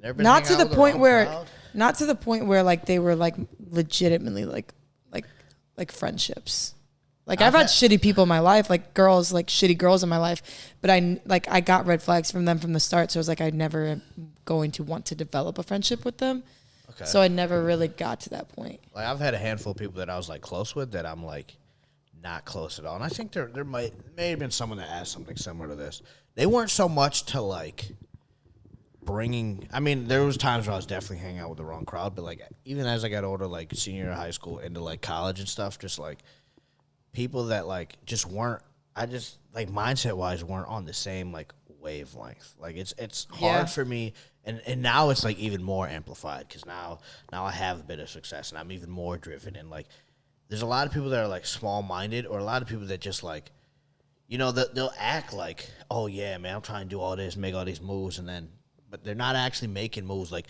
Never been Not hanging to out the with point wrong where crowd? not to the point where like they were like legitimately like friendships. Like I've had shitty people in my life, like shitty girls in my life, but I got red flags from them from the start, so I was like I never am going to want to develop a friendship with them. Okay. So I never really got to that point. Like I've had a handful of people that I was like close with that I'm like not close at all. And I think there may have been someone that asked something similar to this. They weren't so much to like bringing. I mean, there was times where I was definitely hanging out with the wrong crowd, but like even as I got older, like senior year of high school into like college and stuff, just like people that like just weren't. I just like mindset wise weren't on the same like wavelength. Like it's hard for me. And now it's like even more amplified because now I have a bit of success and I'm even more driven, and like there's a lot of people that are like small minded, or a lot of people that just like, you know, they'll act like, oh yeah, man, I'm trying to do all this, make all these moves, but they're not actually making moves. Like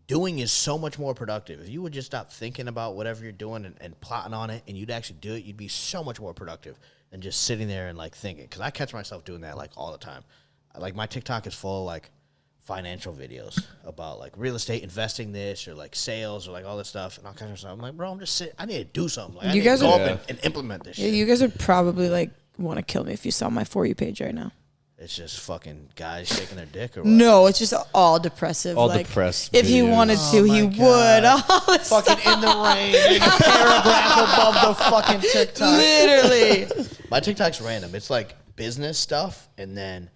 doing is so much more productive. If you would just stop thinking about whatever you're doing and plotting on it, and you'd actually do it, you'd be so much more productive than just sitting there and like thinking. Because I catch myself doing that like all the time. Like my TikTok is full of like financial videos about like real estate investing, this or like sales or like all this stuff, and I'll catch myself. I'm like, bro, I'm just sitting. I need to do something. Like, I need to go up and implement this shit. You guys would probably like want to kill me if you saw my For You page right now. It's just fucking guys shaking their dick or what? No, it's just all depressive. All like, depressed if he videos. wanted to, he would. All this Fucking in the rain, make a paragraph above the fucking TikTok. literally. My TikTok's random. It's like business stuff and then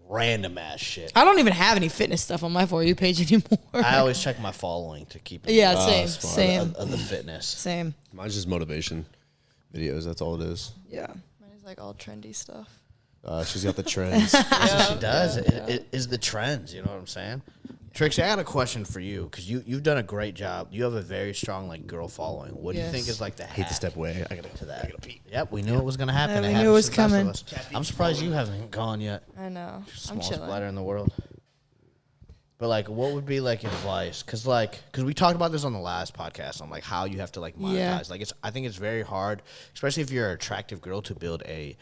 random ass shit. I don't even have any fitness stuff on my For You page anymore. I always check my following to keep it Yeah, smart. same. of the fitness. Same. Mine's just motivation videos. That's all it is. Yeah. Mine is like all trendy stuff. She's got the trends. That's what she does. It is the trends. You know what I'm saying? Trixxy, I got a question for you because you've done a great job. You have a very strong like girl following. What do you Yes. think is like the Hate to hack step away. I to that? Yep, we knew it was gonna happen. Yeah, It we knew it was happens to the best coming. of us. I'm surprised you haven't gone yet. I know. I'm Smallest chilling. bladder in the world. But like, what would be like advice? Because we talked about this on the last podcast on like how you have to like monetize. Yeah. Like I think it's very hard, especially if you're an attractive girl, to build a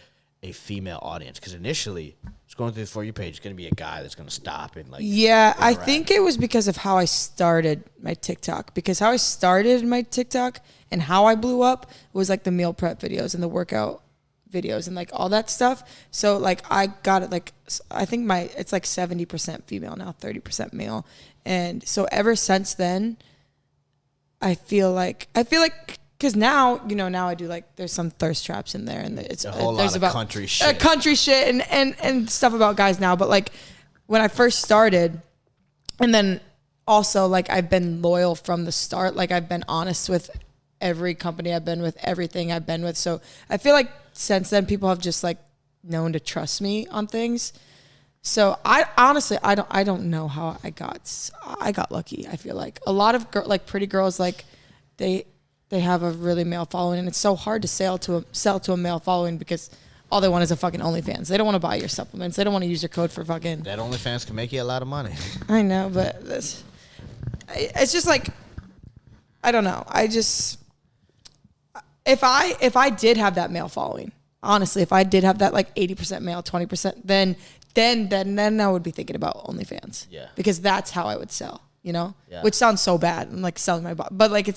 female audience. Because initially, it's going through the For You page, it's gonna be a guy that's gonna stop and like. Yeah, I interact. think it was because of how I started my TikTok. Because how I started my TikTok and how I blew up was like the meal prep videos and the workout videos and like all that stuff. So like I got it like I think it's like 70% female now, 30% male. And so ever since then, I feel like because now I do like there's some thirst traps in there and it's A whole there's lot of about country shit. country shit and stuff about guys now. But like when I first started, and then also like I've been loyal from the start. Like I've been honest with every company I've been with, everything I've been with. So I feel like since then people have just like known to trust me on things. So I honestly I don't know how I got lucky. I feel like a lot of pretty girls like they have a really male following, and it's so hard to sell to a male following because all they want is a fucking OnlyFans. They don't want to buy your supplements. They don't want to use your code for fucking. That OnlyFans can make you a lot of money. I know, but it's just like I don't know. I just if I did have that male following, honestly, if I did have that like 80% male, 20%, then I would be thinking about OnlyFans. Yeah. Because that's how I would sell, Yeah. Which sounds so bad. I'm like selling my body, but like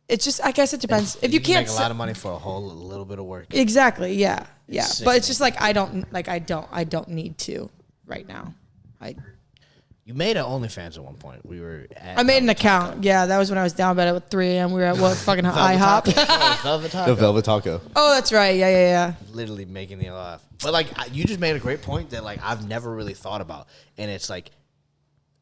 it's just I guess it depends. If you can can't make a lot of money for a whole little bit of work. exactly, yeah. Yeah, but it's just like I don't need to right now. You made an OnlyFans at one point. I made an account. Yeah, that was when I was down bed at 3 a.m. We were at what fucking IHOP. The Velvet Taco. Oh, that's right. Yeah. Literally making me laugh. But like, you just made a great point that like I've never really thought about, and it's like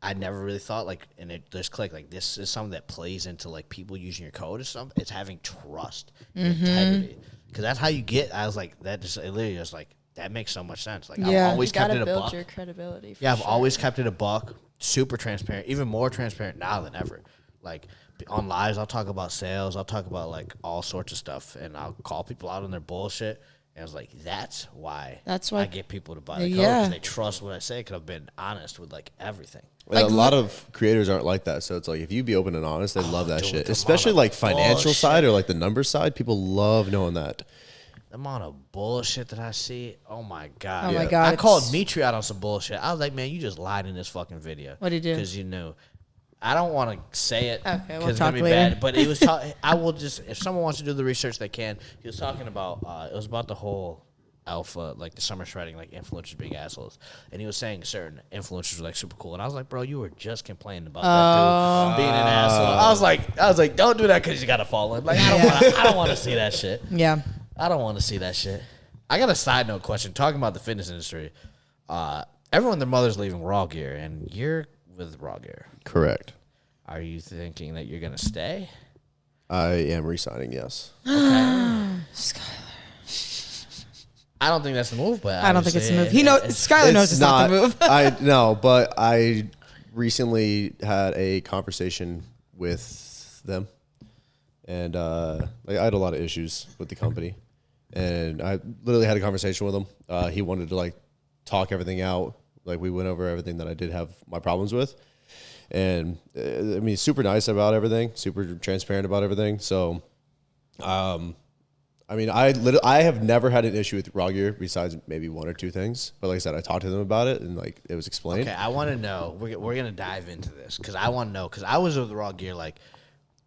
I never really thought like, and it just clicked like this is something that plays into like people using your code or something. It's having trust, integrity, because that's how you get. I was like that. Just it literally just like. That makes so much sense. Like I've always kept it a buck. You gotta build your credibility. I've always kept it a buck. Super transparent, even more transparent now than ever. Like on lives, I'll talk about sales. I'll talk about like all sorts of stuff, and I'll call people out on their bullshit. And I was like, that's why I get people to buy the code because they trust what I say. Because I've been honest with like everything. Like, a lot of creators aren't like that, so it's like if you be open and honest, they love that shit. Especially like financial side or like the numbers side, people love knowing that. The amount of bullshit that I see, oh my god! Oh my god! I called Mitri out on some bullshit. I was like, man, you just lied in this fucking video. What did he do? Because you knew. I don't want to say it because it's gonna be bad. But it was. I will just if someone wants to do the research, they can. He was talking about. It was about the whole alpha, like the summer shredding, like influencers being assholes, and he was saying certain influencers were like super cool, and I was like, bro, you were just complaining about that dude being an asshole. I was like, don't do that because you gotta fall in. Like I don't want to see that shit. Yeah. I don't want to see that shit. I got a side note question. Talking about the fitness industry, everyone, their mother's leaving Raw Gear, and you're with Raw Gear. Correct. Are you thinking that you're going to stay? I am resigning, yes. Okay. Skylar. I don't think that's the move, but I don't think it's the move. Skylar knows it's not the move. I know, but I recently had a conversation with them. And like I had a lot of issues with the company, and I literally had a conversation with him. He wanted to like talk everything out. Like we went over everything that I did have my problems with, and I mean, super nice about everything, super transparent about everything. So, I mean, I have never had an issue with Raw Gear besides maybe one or two things. But like I said, I talked to them about it, and like it was explained. Okay, I want to know. We're gonna dive into this because I want to know because I was with Raw Gear like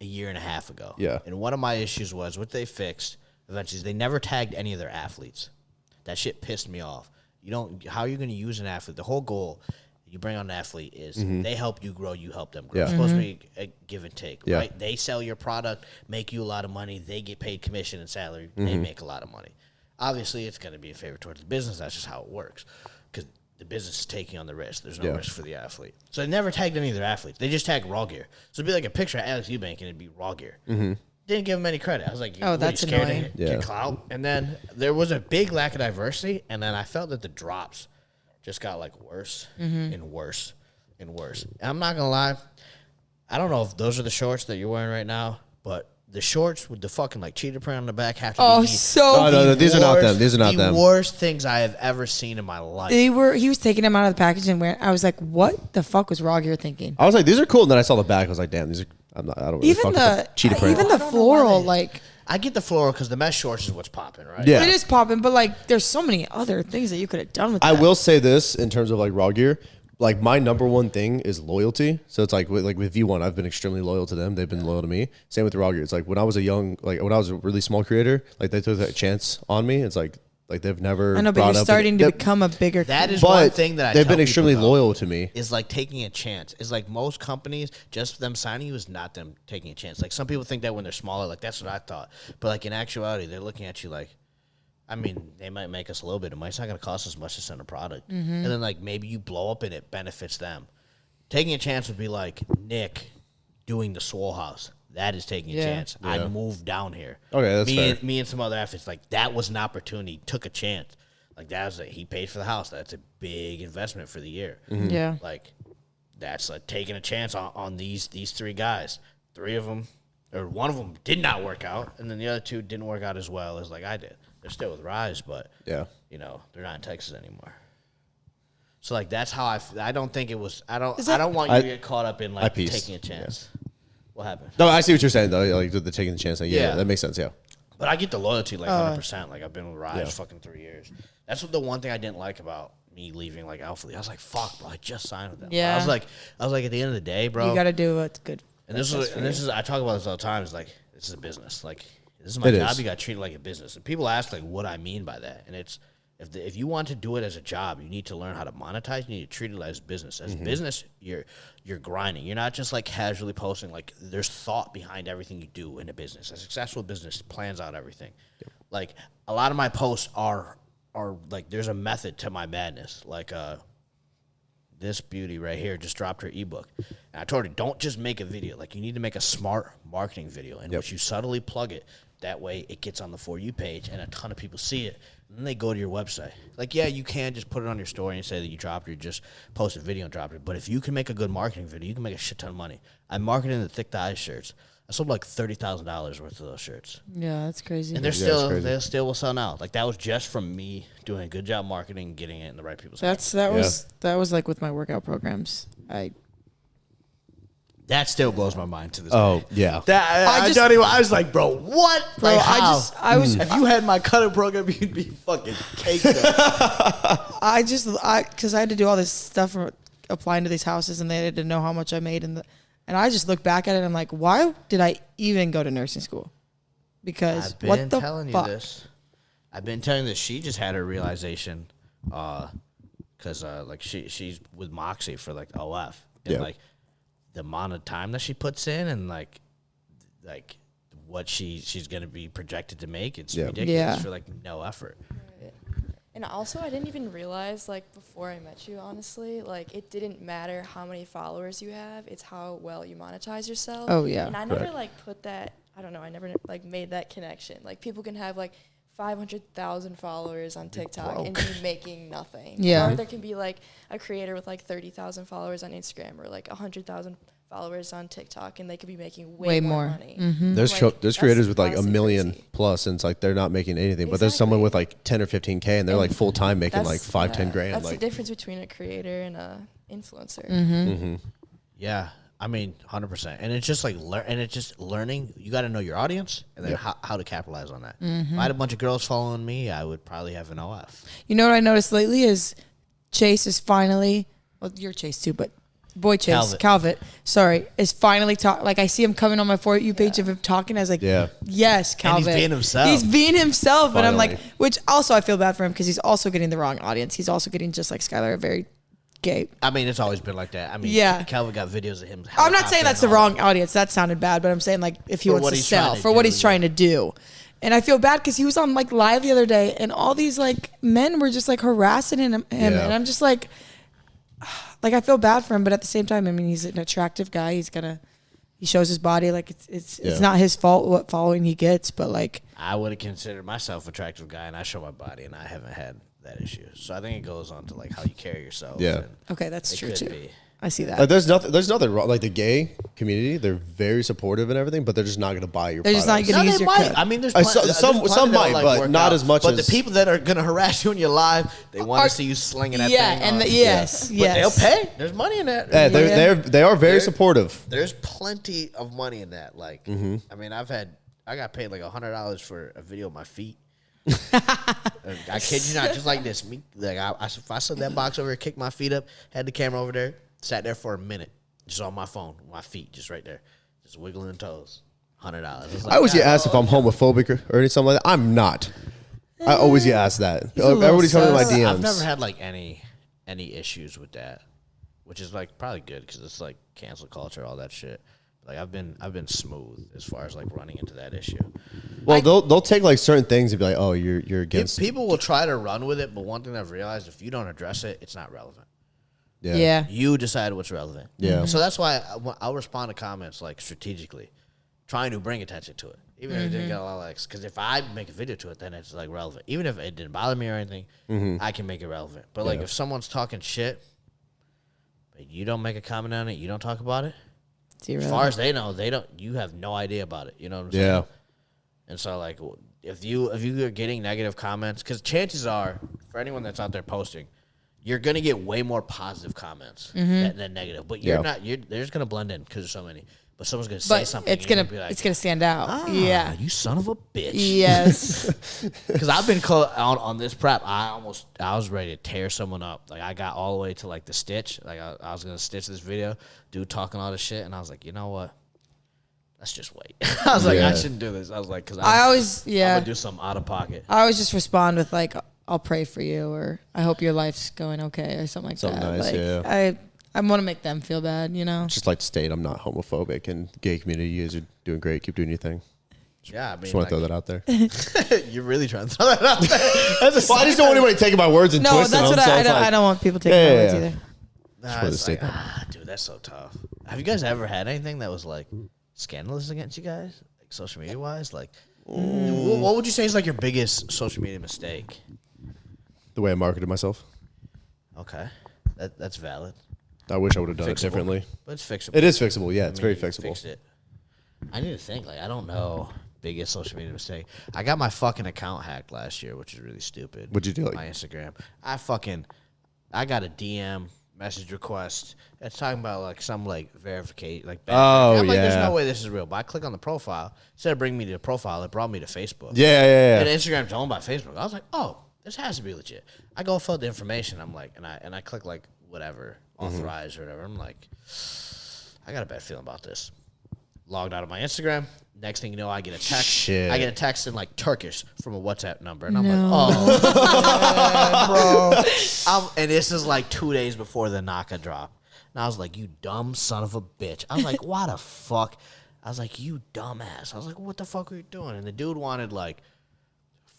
a year and a half ago. Yeah. And one of my issues was what they fixed eventually is they never tagged any of their athletes. That shit pissed me off. How are you going to use an athlete? The whole goal you bring on an athlete is they help you grow, you help them grow. Yeah. It's supposed to be a give and take, Yeah. right? They sell your product, make you a lot of money, they get paid commission and salary, they make a lot of money. Obviously, it's going to be a favor towards the business. That's just how it works because the business is taking on the risk. There's no risk for the athlete. So they never tagged any of their athletes. They just tagged Raw Gear. So it'd be like a picture of Alex Eubank and it'd be Raw Gear. Didn't give him any credit. I was like, oh, that's scared annoying. to get clout? And then there was a big lack of diversity, and then I felt that the drops just got like worse and worse and worse. And I'm not going to lie. I don't know if those are the shorts that you're wearing right now, but the shorts with the fucking like cheetah print on the back have to be no, these are not them. These are not them. The worst things I have ever seen in my life. He was taking them out of the package and wearing. I was like, what the fuck was Raw Gear thinking? I was like, these are cool. And then I saw the back. I was like, damn, these are. I don't really Even the cheetah print. Even the floral, like. I get the floral because the mesh shorts is what's popping, right? Yeah. It is popping, but like, there's so many other things that you could have done with. I will say this in terms of like Raw Gear. Like my number one thing is loyalty. So it's like with V1, I've been extremely loyal to them. They've been loyal to me. Same with the Raw Gear. It's like when I was when I was a really small creator, like they took that chance on me. It's like they've never. I know, but you're starting to become a bigger. That is one thing that they've been extremely loyal to me. Is like taking a chance. It's like most companies, just them signing you is not them taking a chance. Like some people think that when they're smaller, like that's what I thought. But like in actuality, they're looking at you like. I mean, they might make us a little bit of money. It's not going to cost us much to send a product. And then, like, maybe you blow up and it benefits them. Taking a chance would be like Nick doing the Swole House. That is taking a chance. Yeah. I moved down here. Okay, that's fair. Me and some other athletes, like, that was an opportunity. Took a chance. Like, that was he paid for the house. That's a big investment for the year. Yeah. Like, that's like taking a chance on these three guys. Three of them, or one of them did not work out, and then the other two didn't work out as well as like I did. They're still with Rise, but you know they're not in Texas anymore. So like that's how I don't think it was. I don't want you to get caught up in like taking a chance. Yeah. What happened? No, I see what you're saying though. Like the taking the chance. Like, yeah, that makes sense. Yeah. But I get the loyalty like 100%. Like I've been with Rise fucking 3 years. That's what the one thing I didn't like about me leaving like Alpha League. I was like, fuck, bro, I just signed with them. Yeah. I was like at the end of the day, bro, you got to do what's good. And this is I talk about this all the time. It's like this is a business. Like This is my It job. is. You got to treat it like a business. And people ask like what I mean by that, and it's if you want to do it as a job, you need to learn how to monetize. You need to treat it as business. As business, you're grinding. You're not just like casually posting. Like there's thought behind everything you do in a business. A successful business plans out everything. Like a lot of my posts are like there's a method to my madness. Like this beauty right here just dropped her ebook, and I told her don't just make a video. Like you need to make a smart marketing video in which you subtly plug it. That way it gets on the For You page and a ton of people see it. And then they go to your website. Like, yeah, you can just put it on your story and say that you dropped it or just post a video and drop it. But if you can make a good marketing video, you can make a shit ton of money. I marketed the Thick Thighs shirts. I sold like $30,000 worth of those shirts. Yeah, that's crazy. And they still will sell out. Like that was just from me doing a good job marketing, getting it in the right people's hands. That was like with my workout programs. That still blows my mind to this Oh, day. yeah. I was like, bro, what? Bro, Like, how? I was If you had my cutting program, you'd be fucking caked up. because I had to do all this stuff for applying to these houses, and they had to know how much I made, and I just look back at it and I'm like, why did I even go to nursing school? Because I've been what the telling fuck? you this. I've been telling you this. She just had her realization, because like she's with Moxie for like OF, and like the amount of time that she puts in, and like what she's gonna be projected to make, it's ridiculous for like no effort. And also, I didn't even realize, like, before I met you, honestly, like, it didn't matter how many followers you have. It's how well you monetize yourself. Oh, yeah. And I never, like, put that, I don't know, I never, like, made that connection. Like, people can have, like, 500,000 followers on TikTok and be making nothing. Yeah. Or there can be, like, a creator with, like, 30,000 followers on Instagram or, like, 100,000 followers on TikTok, and they could be making way more money. Mm-hmm. There's Like, there's creators with like a honestly million crazy. plus, and it's like they're not making anything. But there's someone with like 10 or 15K, and they're like full time making like 10 grand. That's Like, the difference between a creator and a influencer. Yeah, I mean, 100%. And it's just like learning. You got to know your audience and then how to capitalize on that. If I had a bunch of girls following me, I would probably have an OF. You know what I noticed lately is Chase is finally, well, you're Chase too, but boy Chase, Calvert, sorry, is finally talk. Like I see him coming on my For You page of him talking. I was like, yes, Calvert. And he's being himself. He's being himself. And I'm like, Finally. which also I feel bad for him because he's also getting the wrong audience. He's also getting just like Skylar, a very gay. I mean, it's always been like that. I mean, Yeah. Calvin got videos of him. I'm not saying that's the wrong audience. That sounded bad, but I'm saying like if he For wants what to he's sell trying to for what do, he's trying to do. And I feel bad because he was on like live the other day, and all these like men were just like harassing him, and I'm just like I feel bad for him, but at the same time, I mean, he's an attractive guy. He shows his body. Like it's not his fault what following he gets, but like I would have considered myself an attractive guy, and I show my body, and I haven't had that issue. So I think it goes on to like how you carry yourself. Yeah. and okay, that's it true could too. be. I see that. there's nothing wrong. Like the gay community, they're very supportive and everything, but they're just not going to buy your. They're just not products. gonna use they your might. code. I mean, there's some might, but not as much But as- the people that are gonna harass you in your live, they want to see you slinging that thing. and on. yes, But yes. they'll pay. There's money in that. Yeah, they are very supportive. There's plenty of money in that. Like, I mean, I got paid like $100 for a video of my feet. I kid you not, just like this. Me, like if I set that box over here, kicked my feet up, had the camera over there, sat there for a minute, just on my phone, my feet, just right there, just wiggling toes. $100. I always get asked if I'm homophobic or something like that. I'm not. I always get asked that. Everybody's coming to my DMs. I've never had like any issues with that, which is like probably good because it's like cancel culture, all that shit. Like I've been smooth as far as like running into that issue. Well, they'll take like certain things and be like, "Oh, you're against." People will try to run with it, but one thing I've realized: if you don't address it, it's not relevant. Yeah. You decide what's relevant. Yeah. So that's why I'll respond to comments like strategically, trying to bring attention to it, even if it didn't get a lot of likes. Because if I make a video to it, then it's like relevant. Even if it didn't bother me or anything, I can make it relevant. But like if someone's talking shit, but you don't make a comment on it, you don't talk about it. As far as they know, you have no idea about it. You know what I'm saying? Yeah. And so, like, if you are getting negative comments, because chances are, for anyone that's out there posting, you're gonna get way more positive comments than negative. But you're not. They're just gonna blend in because there's so many. But someone's gonna say something. It's and you're gonna be like, it's gonna stand out. Yeah. you son of a bitch. Yes. Because I've been on this prep. I was ready to tear someone up. Like I got all the way to like the stitch. Like I was gonna stitch this video, dude talking all this shit, and I was like, you know what? let's just wait. I was like, Yeah. I shouldn't do this. I was like, because I always, I'm yeah. gonna do something out of pocket. I always just respond with like, I'll pray for you, or I hope your life's going okay, or something like Something that. nice, Like, yeah. I want to make them feel bad, you know? Just like to state, I'm not homophobic, and gay community, you guys are doing great. Keep doing your thing. Yeah, I mean, Just want to throw that out there. You're really trying to throw that out there. That's Well, I just don't want anybody taking my words and No, twisting that's them. what so I it's don't. like- I don't want people taking Yeah, my yeah, words yeah. either. Nah, wanted to it's like, state dude, that's so tough. Have you guys ever had anything that was like scandalous against you guys, like social media wise? Like, what would you say is like your biggest social media mistake? The way I marketed myself. Okay, that's valid, I wish I would have done it Fixable. differently. but it's fixable. It is fixable. Yeah, it's I very mean, you fixable. fixed it. I need to think. Like, I don't know. Biggest social media mistake. I got my fucking account hacked last year, which is really stupid. What'd you do? Like, My Instagram. I got a DM message request. It's talking about like some like verification, like banter. Oh, I'm like, there's yeah. no way this is real. But I click on the profile. Instead of bringing me to the profile, it brought me to Facebook. yeah. And Instagram's owned by Facebook. I was like, oh, this has to be legit. I go fill out the information. I'm like, and I click like whatever, authorize or whatever. I'm like, I got a bad feeling about this. Logged out of my Instagram. Next thing you know, I get a text. Shit. I get a text in like Turkish from a WhatsApp number, and I'm No. like, oh, bro. And this is like 2 days before the Naka drop, and I was like, you dumb son of a bitch. I was like, why the fuck? I was like, you dumbass. I was like, what the fuck are you doing? And the dude wanted like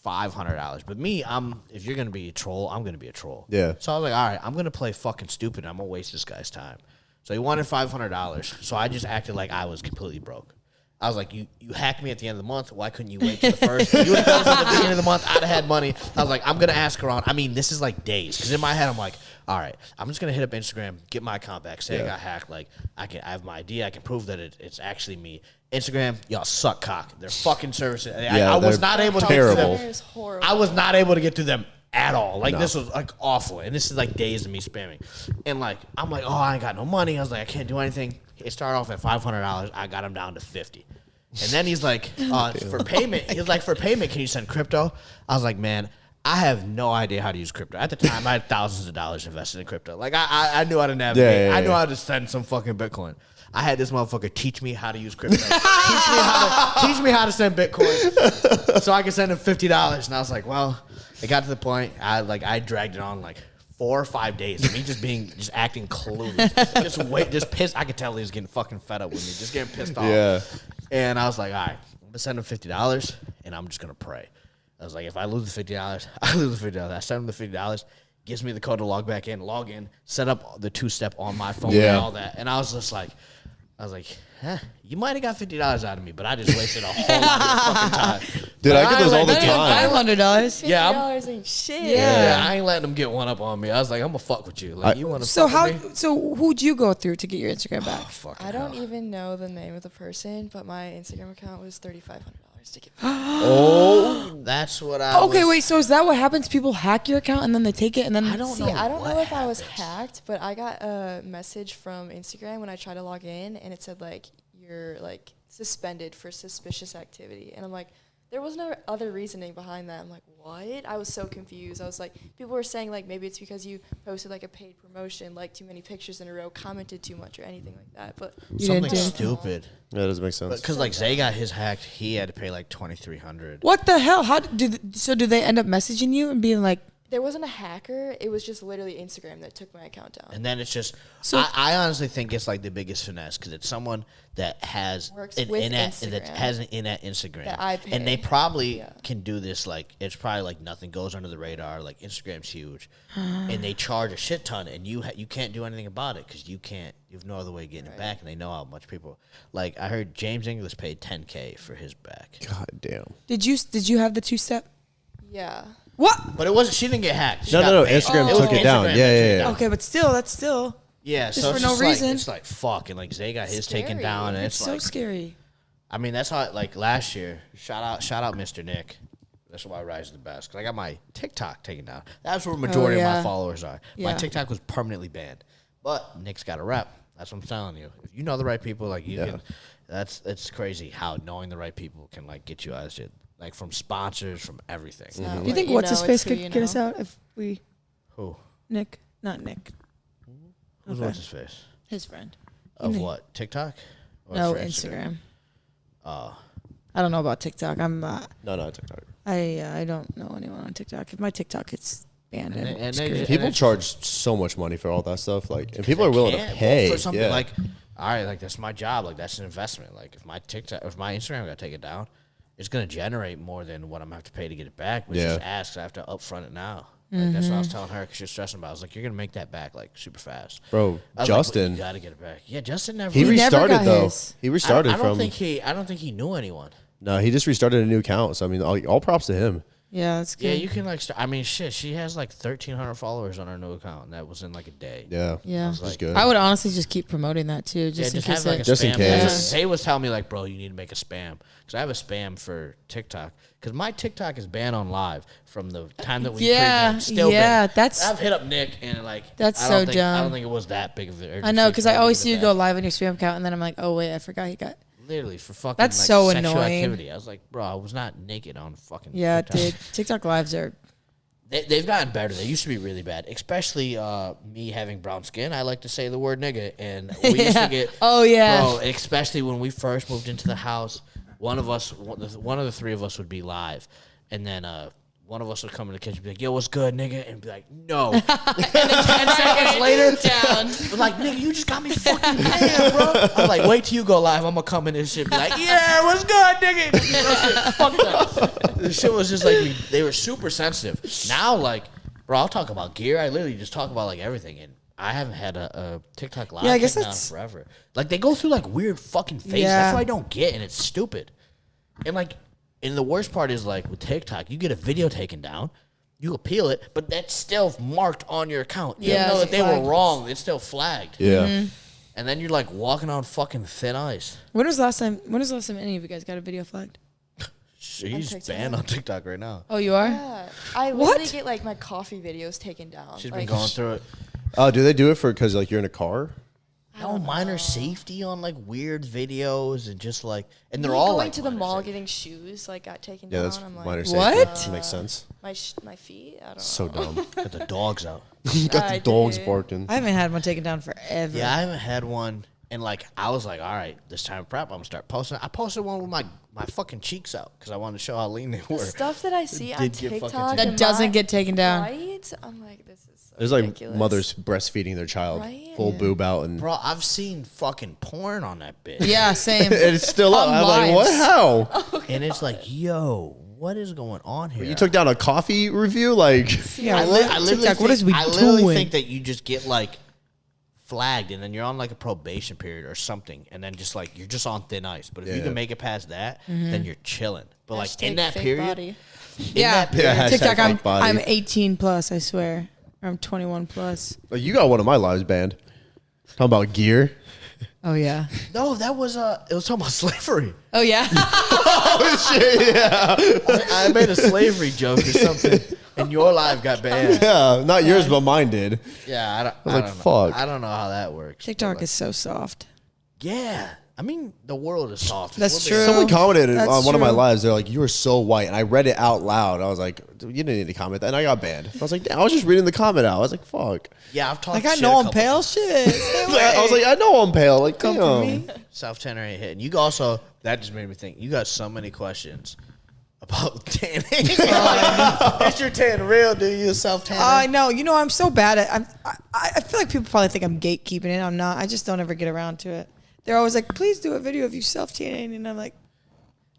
$500. But me, if you're gonna be a troll, I'm gonna be a troll. Yeah. So I was like, all right, I'm gonna play fucking stupid. I'm gonna waste this guy's time. So he wanted $500. So I just acted like I was completely broke. I was like, you hacked me at the end of the month. Why couldn't you wait till the first? You would have done this at the beginning of the month. I'd have had money. I was like, I'm going to ask around. I mean, this is like days. Because in my head, I'm like, all right, I'm just going to hit up Instagram, get my account back, say I got hacked. Like, I have my ID. I can prove that it's actually me. Instagram, y'all suck cock. They're fucking services. I was they're not able to terrible. get to them. Banter is horrible. I was not able to get to them at all. Like, this was like awful. And this is like days of me spamming. And like, I'm like, oh, I ain't got no money. I was like, I can't do anything. It started off at $500. I got him down to 50. And then he's like, for payment, he was like, for payment, can you send crypto? I was like, man, I have no idea how to use crypto. At the time, I had thousands of dollars invested in crypto. Like, I knew how to navigate. Yeah. I knew how to send some fucking Bitcoin. I had this motherfucker teach me how to use crypto. teach me how to send Bitcoin so I could send him $50. And I was like, well, it got to the point, I dragged it on like 4 or 5 days of me just acting clueless. Just pissed. I could tell he was getting fucking fed up with me, just getting pissed off. Yeah. And I was like, all right, I'm gonna send him $50 and I'm just gonna pray. I was like, if I lose the $50, I lose the $50. I send him the $50, gives me the code to log in, set up the 2-step on my phone and all that. And I was just like, you might have got $50 out of me, but I just wasted a whole lot of your fucking time. Dude, But I get those all the ain't letting- time. $500. Yeah, $50 ain't shit. Yeah, I ain't letting them get one up on me. I was like, I'm gonna fuck with you. Like, you want to So fuck with me? So who'd you go through to get your Instagram back? Fucking I don't hell. even know the name of the person, but my Instagram account was $3,500 to get. That's what I Okay, was- wait. So is that what happens? People hack your account and then they take it and then I don't See, know. I don't what know if I was happens. hacked, but I got a message from Instagram when I tried to log in, and it said like you're like suspended for suspicious activity, and I'm like, there was no other reasoning behind that. I'm like, what? I was so confused. I was like, people were saying like maybe it's because you posted like a paid promotion, like too many pictures in a row, commented too much or anything like that. But You Something didn't do it. stupid. Yeah, that doesn't make sense. Because like Zay got his hacked, he had to pay like $2,300. What the hell? How do they end up messaging you and being like, there wasn't a hacker. It was just literally Instagram that took my account down. And then it's just, So- I honestly think it's like the biggest finesse because it's someone that has Works an with in-app, Instagram. that has an in-app Instagram, That I and they pay. probably Yeah. can do this. Like it's probably like nothing goes under the radar. Like Instagram's huge, and they charge a shit ton, and you can't do anything about it because you have no other way of getting it back, and they know how much people. Like I heard James English paid $10K for his back, God damn. did you have the 2-step? Yeah. What? but it wasn't. She didn't get hacked. She No, got no, banned. Instagram was took it down. Instagram that Yeah, took yeah, it yeah. down. Okay, but still, that's still Yeah, Just so for it's no just reason. Like, it's like fuck, and like Zay got his taken Scary. down, and it's it's so like scary. I mean, that's how like last year. Shout out, Mr. Nick. That's why I rise the best because I got my TikTok taken down. That's where the majority of my yeah. followers are. My Yeah. TikTok was permanently banned, but Nick's got a rep. That's what I'm telling you. If you know the right people, like you can. It's crazy how knowing the right people can like get you out of shit. Like from sponsors, from everything. It's not Do you what think what's his know, face it's who could you get us know. out if we Who? Nick? Not Nick. Who's Okay. what's his face? His friend. Of Nick. what? TikTok? Or No, for Instagram. I don't know about TikTok. I'm No, TikTok. I don't know anyone on TikTok. If my TikTok gets banned, People charge so much money for all that stuff. Like, and people are willing to pay for something yeah. like, all right, like that's my job. Like that's an investment. Like if my Instagram got to take it down, it's gonna generate more than what I'm gonna have to pay to get it back. Which just asks, I have to upfront it now. Like that's what I was telling her because she was stressing about. I was like, you're gonna make that back like super fast, bro. like, Justin, you gotta get it back. Yeah, Justin never. he restarted got though. his. He restarted I don't from. think he knew anyone. No, he just restarted a new account. So I mean, all props to him. yeah, that's good. Yeah, you can like. I mean, shit. She has like 1,300 followers on her new account. And that was in like a day. Yeah, Yeah, which is good. I would honestly just keep promoting that too, just in just case. have like a Just in spam. case. That's what Tay was telling me like, bro, you need to make a spam because I have a spam for TikTok because my TikTok is banned on live from the time that we Yeah, pregame. Still yeah, banned. that's- I've hit up Nick and like That's I don't so think, I dumb. don't think it was that big of an I know because I always see you it go back. live on your spam account, and then I'm like, oh wait, I forgot he got. Literally for fucking That's like, so sexual annoying. activity. I was like, bro, I was not naked on fucking Yeah, TikTok. dude. TikTok lives are. They've gotten better. They used to be really bad, especially me having brown skin. I like to say the word nigga, and we used to get Oh yeah. bro, especially when we first moved into the house, one of the three of us would be live, and then one of us would come in the kitchen and be like, yo, what's good, nigga? And be like, no. And then 10 seconds later, down. we're like, nigga, you just got me fucking mad, bro. I'm like, wait till you go live. I'm going to come in this shit and be like, yeah, what's good, nigga? Fuck that. The shit was just like, they were super sensitive. Now, like, bro, I'll talk about gear. I literally just talk about, like, everything. And I haven't had a TikTok live Yeah, I guess taken down that's- forever. Like, they go through, like, weird fucking phases. Yeah. That's what I don't get, and it's stupid. And, like, and the worst part is, like, with TikTok, you get a video taken down, you appeal it, but that's still marked on your account. Even Yeah, though it's that they flagged. were wrong, it's still flagged. Yeah, And then you're, like, walking on fucking thin ice. When was the last time any of you guys got a video flagged? She's TikTok? banned on TikTok right now. Oh, you are. Yeah. I What? literally get like my coffee videos taken down. She's like, been going through it. Oh, do they do it for because like you're in a car? No, minor safety on, like, weird videos and just, like, and they're me all, going like, to the minor mall safety. getting shoes like got taken Yeah, down. that's I'm like, minor What? safety. Makes sense. my feet. I don't know. So dumb. Got the dogs out. Got the I dogs did. barking. I haven't had one taken down forever. Yeah, I haven't had one. And, like, I was like, all right, this time of prep, I'm going to start posting. I posted one with my fucking cheeks out because I wanted to show how lean they were. The stuff that I see on did get fucking TikTok taken That doesn't get taken down. right. I'm like, this is so There's like ridiculous. mothers breastfeeding their child, Right? full boob out, and Bro, I've seen fucking porn on that bitch. Yeah, same. it's still up. On I'm like, what? lives. How? And it's like, yo, what is going on here? You took down a coffee review? Like, Yeah, I what? literally TikTok, what think- is we I literally doing? think that you just get, like, flagged and then you're on, like, a probation period or something. And then just, like, you're just on thin ice. But if you Yeah. can make it past that, then you're chilling. But, like, in Hashtag that fake period, body. in Yeah. that period, Yeah, TikTok, hashtag fake body. I'm 18 plus. I swear, or I'm 21 plus. like, you got one of my lives banned. Talking about gear. Oh yeah. no, that was, it was talking about slavery. Oh yeah. Oh shit! Yeah, I made a slavery joke or something, and your live got banned. yeah. Not yours, but mine did. Yeah, I was don't like, know. fuck. I don't know how that works. TikTok but, like, is so soft. yeah. I mean, the world is soft. That's We're true. being- Someone commented That's on one of my true. lives. They're like, "You are so white," and I read it out loud. I was like, "You didn't need to comment that," and I got banned. I was like, "I was just reading the comment out." I was like, "Fuck." Yeah, I've talked. Like I shit know a I'm couple pale. times. Shit. I was like, "I know I'm pale." Like, Come for damn. me. South Tanner ain't hitting. You also that just made me think. You got so many questions about tanning. Is your tan real? Do you South Tanner? I know. You know, I'm so bad at. I feel like people probably think I'm gatekeeping it. I'm not. I just don't ever get around to it. They're always like, "Please do a video of you self tanning," and I'm like,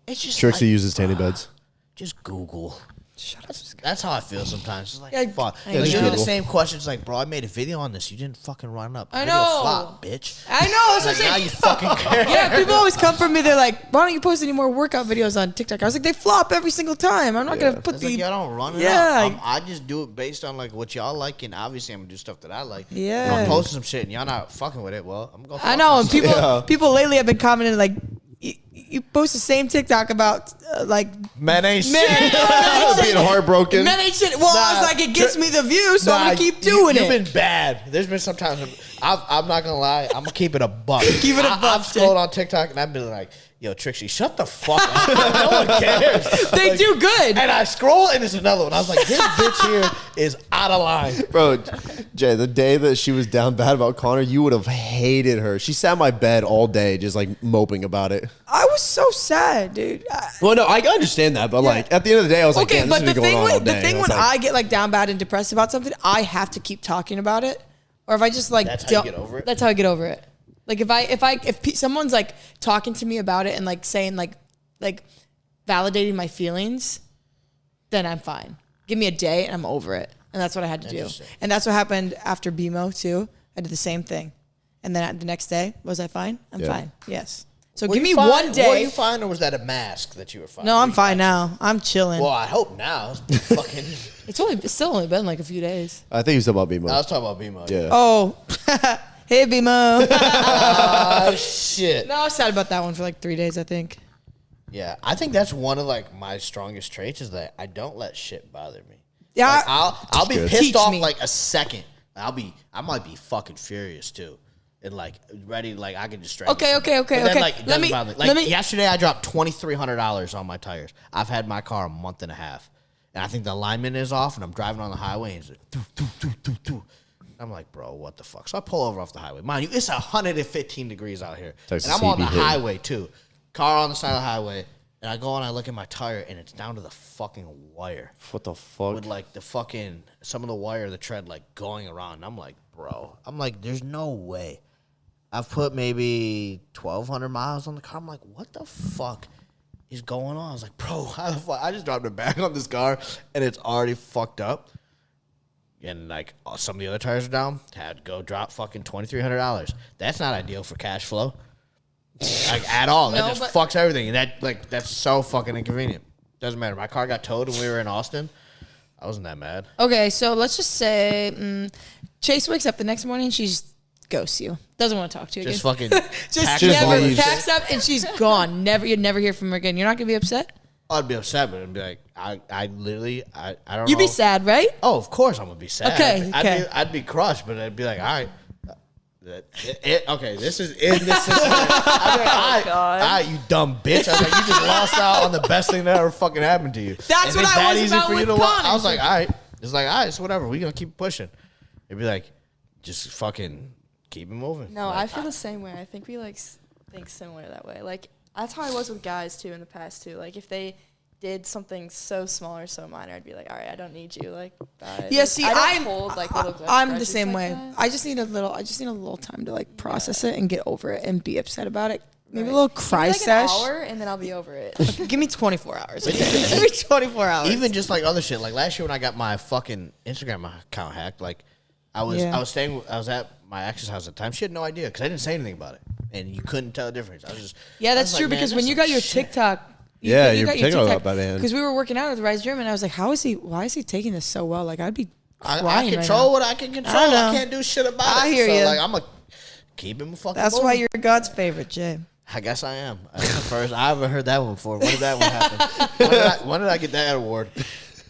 It's just Trixxy like, uses tanning beds. just Google. "Shut up." That's how I feel sometimes. It's like, Yeah, fuck. I Like, know. you do the Google. same questions like, bro, I made a video on this. You didn't fucking run up. I Video know. flop, bitch. I know. That's what Like, I'm now saying. you fucking care. Yeah, people always come for me. They're like, "Why don't you post any more workout videos on TikTok?" I was like, "They flop every single time. I'm not gonna put It's the." like y'all don't run it Yeah. up. I just do it based on like what y'all like, and obviously I'm gonna do stuff that I like. Yeah. If I'm posting some shit and y'all not fucking with it, well, I'm gonna go. I fuck know, and myself. people lately have been commenting like, "You post the same TikTok about like Man ain't men, shit. Being heartbroken. men ain't shit." Well, I was Nah, like, it gets me the view, so I'm gonna keep doing You've it. been bad. There's been some times I'm not gonna lie. I'm gonna keep it a buck. Keep it a buck, I've scrolled on TikTok and I've been like, "Yo, Trixxy, shut the fuck up." No one cares. They Like, do good. And I scroll and it's another one. I was like, this bitch here is out of line. Bro, Jay, the day that she was down bad about Connor, you would have hated her. She sat in my bed all day just like moping about it. I was so sad, dude. Well, no, I understand that, but like at the end of the day, I was like, Okay, damn, but this the has been thing going on all when, the day. thing It's when like, I get like down bad and depressed about something, I have to keep talking about it. Or if I just like That's how you get over it? That's how I get over it. Like if someone's like talking to me about it and like saying like validating my feelings, then I'm fine. Give me a day and I'm over it. And that's what I had to do. And that's what happened after BMO too. I did the same thing. And then the next day, was I fine? I'm fine. Yes. So give me one day. Were you fine, or was that a mask that you were fine? No, I'm fine now. I'm chilling. Well, I hope now. Fucking. It's still only been like a few days. I think he was talking about BMO. I was talking about BMO. Yeah. Oh, hey BMO. Oh shit. No, I was sad about that one for like 3 days, I think. Yeah, I think that's one of like my strongest traits is that I don't let shit bother me. Yeah, Like, I'll be pissed Teach off me. like a second. I might be fucking furious too. And like ready, like I can distract. Okay. But then, like, it Let doesn't me- bother me. let Like me- yesterday, I dropped $2,300 on my tires. I've had my car a month and a half, and I think the alignment is off. And I'm driving on the highway, and it's like, doo, doo, doo, doo, doo. I'm like, bro, what the fuck? So I pull over off the highway. Mind you, it's 115 degrees out here, Texas and I'm on the CB hitting. highway too. Car on the side of the highway, and I go and I look at my tire, and it's down to the fucking wire. What the fuck? With like the fucking some of the wire, the tread like going around. I'm like, bro. I'm like, there's no way. I've put maybe 1,200 miles on the car. I'm like, what the fuck is going on? I was like, bro, how the fuck? I just dropped it back on this car and it's already fucked up. And like some of the other tires are down. Had to go drop fucking $2,300. That's not ideal for cash flow, like at all. That No, just but- fucks everything. And that's so fucking inconvenient. Doesn't matter. My car got towed when we were in Austin. I wasn't that mad. Okay, so let's just say Chase wakes up the next morning, she's ghosts you. Doesn't want to talk to you Just again. fucking Just never leaves. packs up and she's gone. You'd never hear from her again. You're not gonna be upset? I'd be upset, but I'd be like, I literally, I don't know. You'd be sad, right? Oh, of course I'm gonna be sad. Okay, okay. I'd be crushed, but I'd be like, all right. Okay, this is in this situation. I'd be like, all right, you dumb bitch. I was like, you just lost out on the best thing that ever fucking happened to you. That's If what it's I that was easy about for you with to walk, Connor. I was like, all right. It's like, all right, it's whatever. We're gonna keep pushing. It'd be like, just fucking keep it moving. No, Like, I feel the same way. I think we like think similar that way. Like that's how I was with guys too in the past too. Like if they did something so small or so minor, I'd be like, all right, I don't need you. Like, bye. Yeah, Like, see, I don't I'm hold, like, little grudge- I'm the grudges same like way. that. I just need a little time to like process it and get over it and be upset about it. Maybe a little cry Give me, like, sesh. an hour and then I'll be over it. Give me 24 hours. Give me 24 hours. Even just like other shit. Like last year when I got my fucking Instagram account hacked, like I was at my ex's house at the time. She had no idea because I didn't say anything about it, and you couldn't tell the difference. I was just that's like, true man, because that's when you some got your shit. TikTok. Yeah, your TikTok got bad, man. Because we were working out at the Rise Gym, and I was like, why is he taking this so well? Like, I'd be I crying control right what I can control. I know. I can't do shit about it. I hear so, you. Like I'm a keep him fucking. That's moving. why you're God's favorite, Jay. I guess I am. That's the first. I haven't heard that one before. When did that one happen? When did I get that award?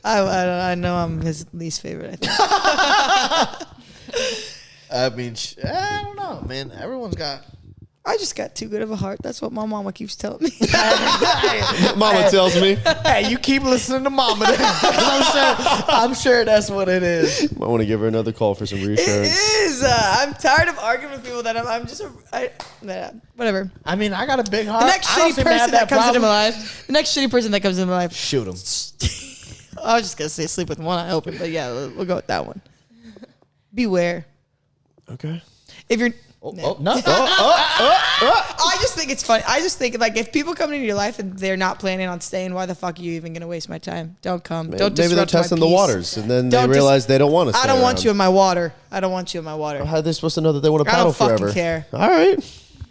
I know I'm his least favorite, I think. I mean, I don't know, man. Everyone's got. I just got too good of a heart. That's what my mama keeps telling me. Mama tells me. Hey, you keep listening to mama. I'm sure that's what it is. I want to give her another call for some It reassurance. is. I'm tired of arguing with people that I'm just whatever. I mean, I got a big heart. The next I don't shitty seem to have person that comes into my problem. life. The next shitty person that comes into my life. Shoot him. I was just gonna say sleep with one eye open, but yeah, we'll go with that one. Beware. Okay. If you're No. I just think it's funny. I just think like if people come into your life and they're not planning on staying, why the fuck are you even gonna waste my time? Don't come. Don't Maybe they're disrupt my testing the peace. waters, and then they Don't realize they don't want to. I don't want you in my water. I don't want you in my water. How are they supposed to know that they want to I paddle don't fucking forever? care. All right.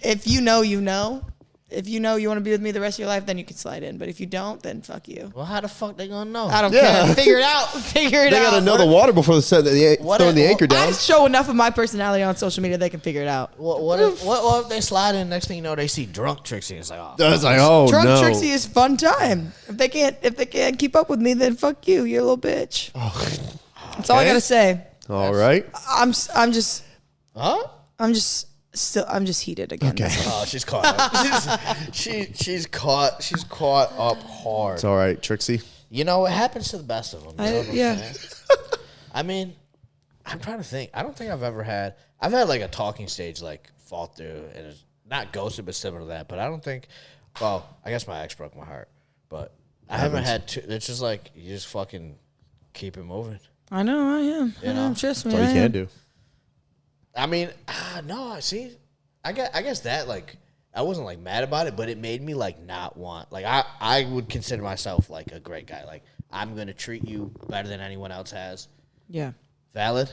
If you know, you know. If you know you want to be with me the rest of your life, then you can slide in. But if you don't, then fuck you. Well, how the fuck they gonna know? I don't Yeah. care. Figure it out. Figure it They out. got to know the water before they set throwing the anchor I down. just show enough of my personality on social media they can figure it out. What if they slide in? Next thing you know, they see drunk Trixxy. It's like, oh, It's like, oh Drunk no. Trixie is fun time. If they can't keep up with me, then fuck you. You're a little bitch. That's all I Okay. gotta say. All right. I'm just huh? I'm just heated again. Okay. Oh, she's caught up. she's caught up hard. It's all right, Trixie. You know, it happens to the best of them. You know what I'm Yeah. saying? I mean, I'm trying to think. I don't think I've had like a talking stage like fall through and it's not ghosted but similar to that. But I don't think Well, I guess my ex broke my heart, but I haven't had to. It's just like you just fucking keep it moving. I know I am. You know? Trust me. That's all you I can am. do. I mean, no, I see. I guess that like I wasn't like mad about it, but it made me like not want like I would consider myself like a great guy. Like I'm gonna treat you better than anyone else has. Yeah. Valid.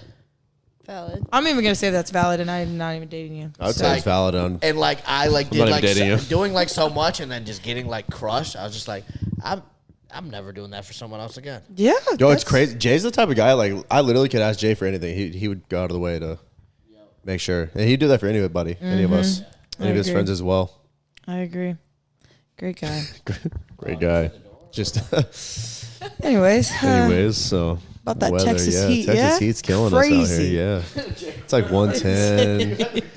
Valid. I'm even gonna say that's valid, and I'm not even dating you. I would So- say it's valid on. And like I like I'm did not even like dating you. doing like so much and then just getting like crushed. I was just like I'm never doing that for someone else again. Yeah. Yo, it's that's- crazy. Jay's the type of guy, like, I literally could ask Jay for anything. He would go out of the way to make sure. And he'd do that for anybody, any of us, any of his agree. friends as well. I agree. Great guy. Great guy. Just, Anyways. so. About that weather, Texas heat, Texas yeah? heat's killing Crazy. us out here, yeah. It's like 110.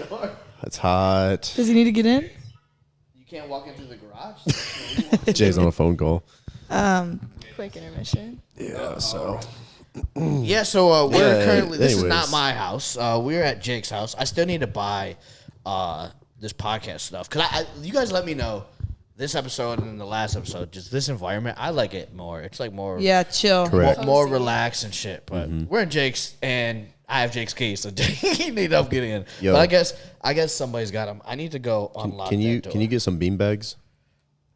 It's hot. Does he need to get in? You can't walk into the garage. Jay's on a phone call. Quick intermission. Yeah, so. Yeah, so we're Yeah, currently. This is anyways. not my house. We're at Jake's house. I still need to buy this podcast stuff because you guys let me know this episode and the last episode. Just this environment, I like it more. It's like more, Yeah, chill. Correct. more relaxed and shit. But we're in Jake's and I have Jake's keys, so he need help getting in. Yo. But I guess somebody's got them. I need to go unlock. Can you that door. can you get some bean bags?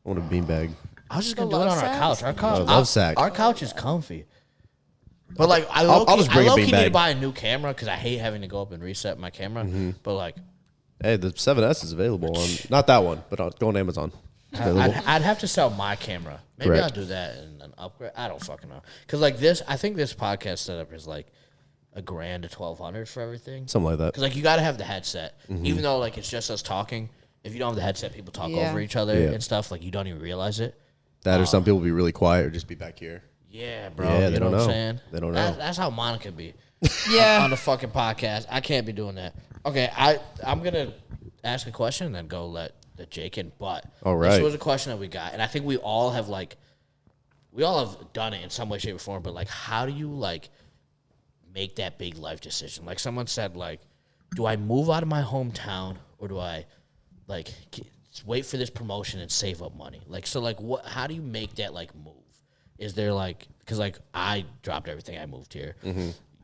I want a bean bag. I was just The gonna do it love on our sacks? couch. Our couch, love sack. Our couch is comfy. But like, I'll just bring a low-key bean need to bag. buy a new camera because I hate having to go up and reset my camera. But like, Hey, the 7S is available on, not that one, but go on Amazon. It's available. I'd have to sell my camera. Maybe Correct. I'll do that and then upgrade. I don't fucking know. Because like this, I think this podcast setup is like $1,000 to $1,200 for everything. Something like that. Because like you got to have the headset, even though like it's just us talking. If you don't have the headset, people talk Yeah. over each other Yeah. and stuff. Like you don't even realize it. That or some people be really quiet or just be back here. Yeah, bro. Yeah, you they know don't what I'm know. saying? They don't know. That's how Monica be. Yeah. On the fucking podcast. I can't be doing that. Okay, I'm gonna ask a question and then go let the Jake in. But All this right. was a question that we got, and I think we all have done it in some way, shape, or form. But like, how do you like make that big life decision? Like someone said, like, do I move out of my hometown or do I like wait for this promotion and save up money? Like, so like, what? How do you make that like move? Is there like, because like I dropped everything, I moved here.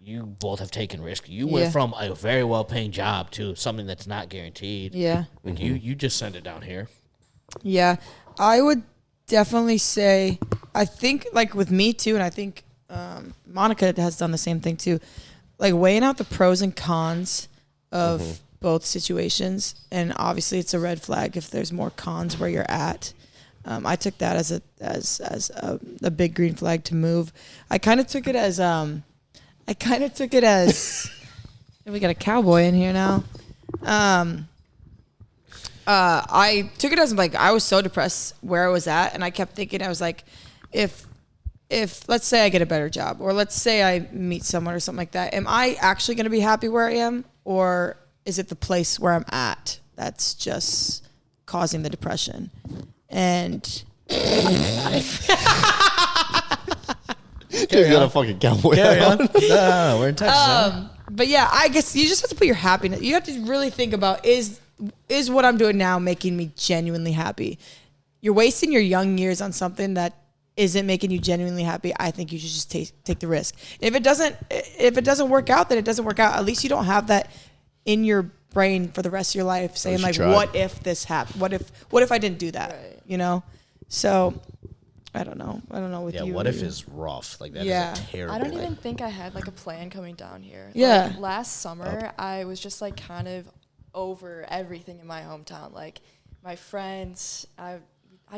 You both have taken risk. You went Yeah. from a very well paying job to something that's not guaranteed. Yeah. Like you just sent it down here. Yeah, I would definitely say, I think like with me too, and I think Monica has done the same thing too, like weighing out the pros and cons of both situations. And obviously it's a red flag if there's more cons where you're at. I took that as a big green flag to move. I kind of took it as we got a cowboy in here now. I took it as like I was so depressed where I was at, and I kept thinking, I was like, if let's say I get a better job, or let's say I meet someone or something like that, am I actually going to be happy where I am, or is it the place where I'm at that's just causing the depression? And Dude, you got a fucking cowboy. Carry hat on. No, we're in Texas. but yeah, I guess you just have to put your happiness. You have to really think about, is what I'm doing now making me genuinely happy? You're wasting your young years on something that isn't making you genuinely happy. I think you should just take the risk. If it doesn't work out, then it doesn't work out. At least you don't have that in your brain for the rest of your life, saying you like, tried. what if this happened? What if I didn't do that? Right. You know? So I don't know with Yeah, you. what if it's rough? Like that is Yeah. a terrible. I don't even think I had like a plan coming down here. Yeah. Like, last summer, I was just like kind of over everything in my hometown. Like my friends, I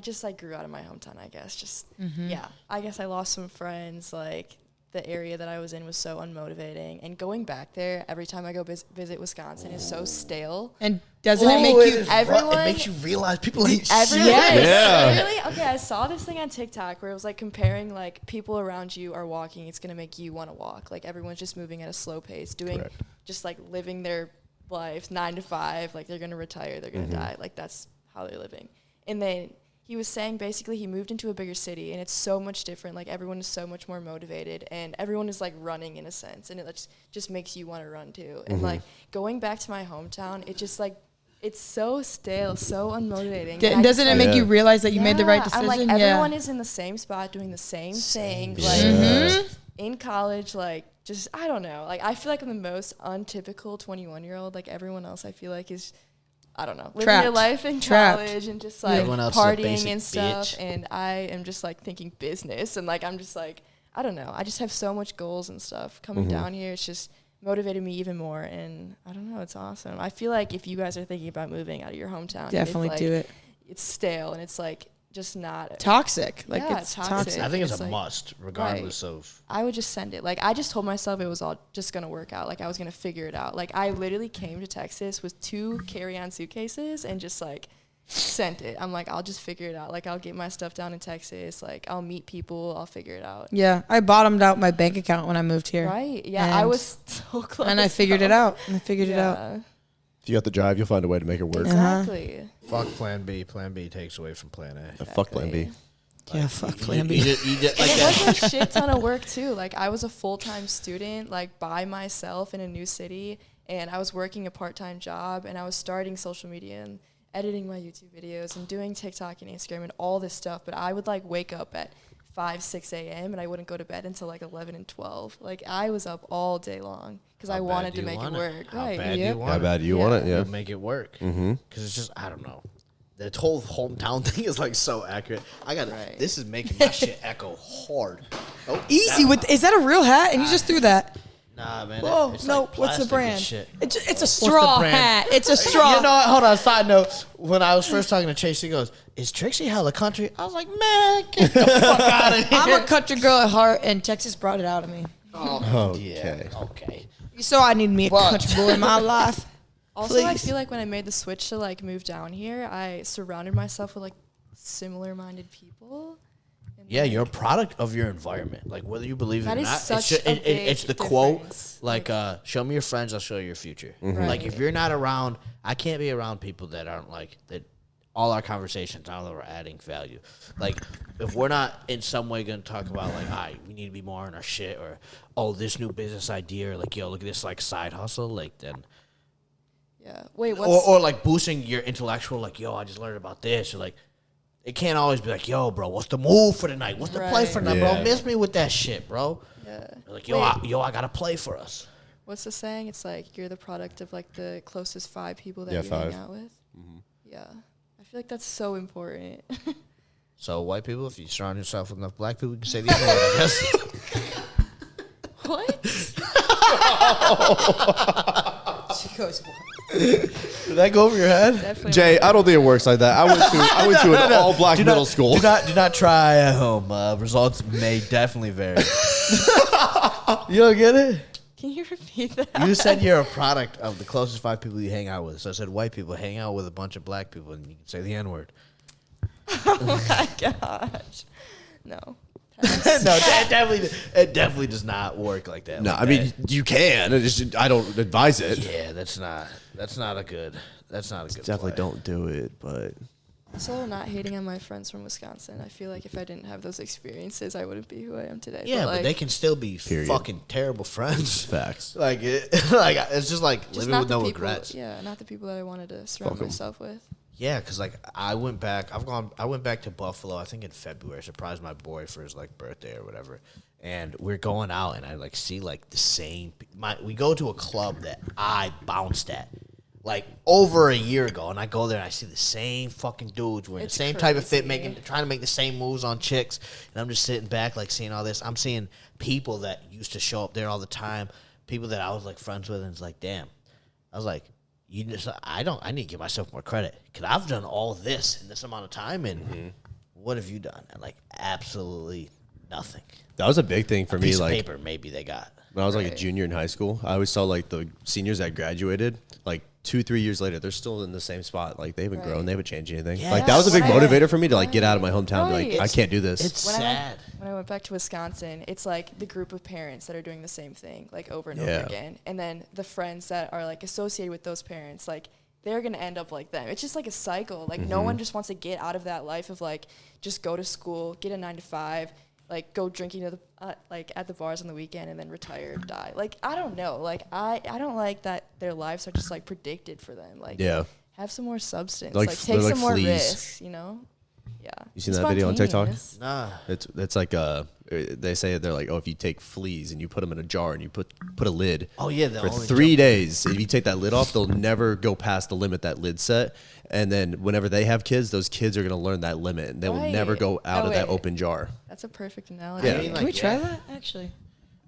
just like grew out of my hometown, I guess. Just, yeah, I guess I lost some friends. Like the area that I was in was so unmotivating. And going back there, every time I go visit Wisconsin is so stale. And doesn't it make you? everyone- It makes you realize people ain't Everyone, shit. Yeah. Really? Okay, I saw this thing on TikTok where it was like comparing like people around you are walking. It's gonna make you want to walk. Like everyone's just moving at a slow pace, doing Correct. just like living their life 9 to 5. Like they're gonna retire, they're gonna die. Like that's how they're living. And then he was saying basically he moved into a bigger city and it's so much different. Like everyone is so much more motivated and everyone is like running in a sense, and it just makes you want to run too. And like going back to my hometown, it it's so stale, so unmotivating. Doesn't it make you realize that you made the right decision? I'm like, everyone is in the same spot doing the same thing. Like in college, like just I don't know. Like I feel like I'm the most untypical 21-year-old. Like everyone else, I feel like is I don't know, living your life in college and just like partying and stuff. Bitch. And I am just like thinking business and like I'm just like I don't know. I just have so much goals and stuff coming down here. It's just motivated me even more, and I don't know, it's awesome. I feel like if you guys are thinking about moving out of your hometown, definitely do it. It's stale and it's like just not toxic. Like it's toxic. I think it's a must, regardless of. I would just send it. Like I just told myself it was all just gonna work out. Like I was gonna figure it out. Like I literally came to Texas with 2 carry-on suitcases and just like sent it. I'm like, I'll just figure it out. Like I'll get my stuff down in Texas. Like I'll meet people. I'll figure it out. Yeah, I bottomed out my bank account when I moved here. Right. Yeah, I was so close. And I figured it out. It out. If you got the drive, you'll find a way to make it work. Exactly. Fuck Plan B. Plan B takes away from Plan A. Fuck Plan B. Yeah, fuck Plan B. You just, like it was a shit ton of work too. Like I was a full-time student, like by myself in a new city, and I was working a part-time job, and I was starting social media and editing my YouTube videos and doing TikTok and Instagram and all this stuff. But I would like wake up at 5, 6 a.m. and I wouldn't go to bed until like 11 and 12. Like I was up all day long because I wanted to make it work. How bad you want it? Yeah. Make it work. Because it's just, I don't know. The whole hometown thing is like so accurate. This is making my shit echo hard. Oh, easy is that a real hat? And you just threw that. Nah, man. Whoa, it's no. like What's the brand? Shit. It's a straw hat. It's a straw. You know what? Hold on. Side note. When I was first talking to Chase, he goes, "Is Trixxy hella country?" I was like, "Man, get the fuck out of here." I'm a country girl at heart, and Texas brought it out of me. Oh, okay. Yeah, okay. So I need me a country boy in my life. Also, I feel like when I made the switch to like move down here, I surrounded myself with like similar-minded people. Yeah, you're a product of your environment. Like, whether you believe it or not, it's the difference. Quote, like, show me your friends, I'll show you your future. Right. Like, if you're not around, I can't be around people that aren't like, that all our conversations, now that we're adding value. Like, if we're not in some way going to talk about, like, all right, we need to be more on our shit, or, oh, this new business idea, or, like, yo, look at this, like, side hustle, like, then. Yeah. Wait, what's... Or, like, boosting your intellectual, like, yo, I just learned about this, or, like, it can't always be like, yo, bro, what's the move for the night? What's the play for the night, bro? Miss me with that shit, bro. Yeah. Like, yo, I got to play for us. What's the saying? It's like you're the product of, like, the closest 5 people that you hang out with. Mm-hmm. Yeah. I feel like that's so important. So, white people, if you surround yourself with enough black people, you can say the other word, I guess. What? She goes, did that go over your head? Definitely Jay, I don't think it works like that. I went to an all-black middle school. Do not try at home. Results may definitely vary. You don't get it? Can you repeat that? You said you're a product of the closest 5 people you hang out with. So I said white people hang out with a bunch of black people, and you can say the N-word. Oh my gosh. No. No, it definitely does not work like that. No, like I mean you can. I don't advise it. Yeah, that's not a good. Definitely play. don't do it. But also, not hating on my friends from Wisconsin. I feel like if I didn't have those experiences, I wouldn't be who I am today. Yeah, but they can still be fucking terrible friends. Facts. Like it's just like just living with no people, regrets. Yeah, not the people that I wanted to surround myself with. Yeah, because like I went back to Buffalo, I think in February. I surprised my boy for his like birthday or whatever. And we're going out and I like see like the same we go to a club that I bounced at like over a year ago, and I go there and I see the same fucking dudes wearing the same type of fit, trying to make the same moves on chicks, and I'm just sitting back like seeing all this. I'm seeing people that used to show up there all the time, people that I was like friends with, and it's like, damn. I was like, I need to give myself more credit because I've done all this in this amount of time, and what have you done? And like absolutely nothing. That was a big thing for me. Piece like of paper, maybe they got. When I was like a junior in high school, I always saw like the seniors that graduated, like 2-3 years later, they're still in the same spot. Like they haven't grown, they haven't changed anything. Yeah, like that was a big motivator for me to like get out of my hometown. Right. Like I can't do this. It's sad. When I went back to Wisconsin, it's like the group of parents that are doing the same thing like over and over again, and then the friends that are like associated with those parents, like they're gonna end up like them. It's just like a cycle. Like no one just wants to get out of that life of like just go to school, get a 9 to 5. Like go drinking to the like at the bars on the weekend and then retire, die. Like I don't know. Like I don't like that their lives are just like predicted for them. Like have some more substance. Like, Like, they're take like some more fleas. risks, you know? Yeah. You seen that video on TikTok? Spontaneous. Nah. It's like they say they're like, oh, if you take fleas and you put them in a jar and you put a lid. Oh yeah, For 3 days, if you take that lid off, they'll never go past the limit that lid set. And then whenever they have kids, those kids are gonna learn that limit, and they will never Right. go out Oh, of that wait. open jar. That's a perfect analogy. Yeah. I mean, Can we like, try yeah. that actually?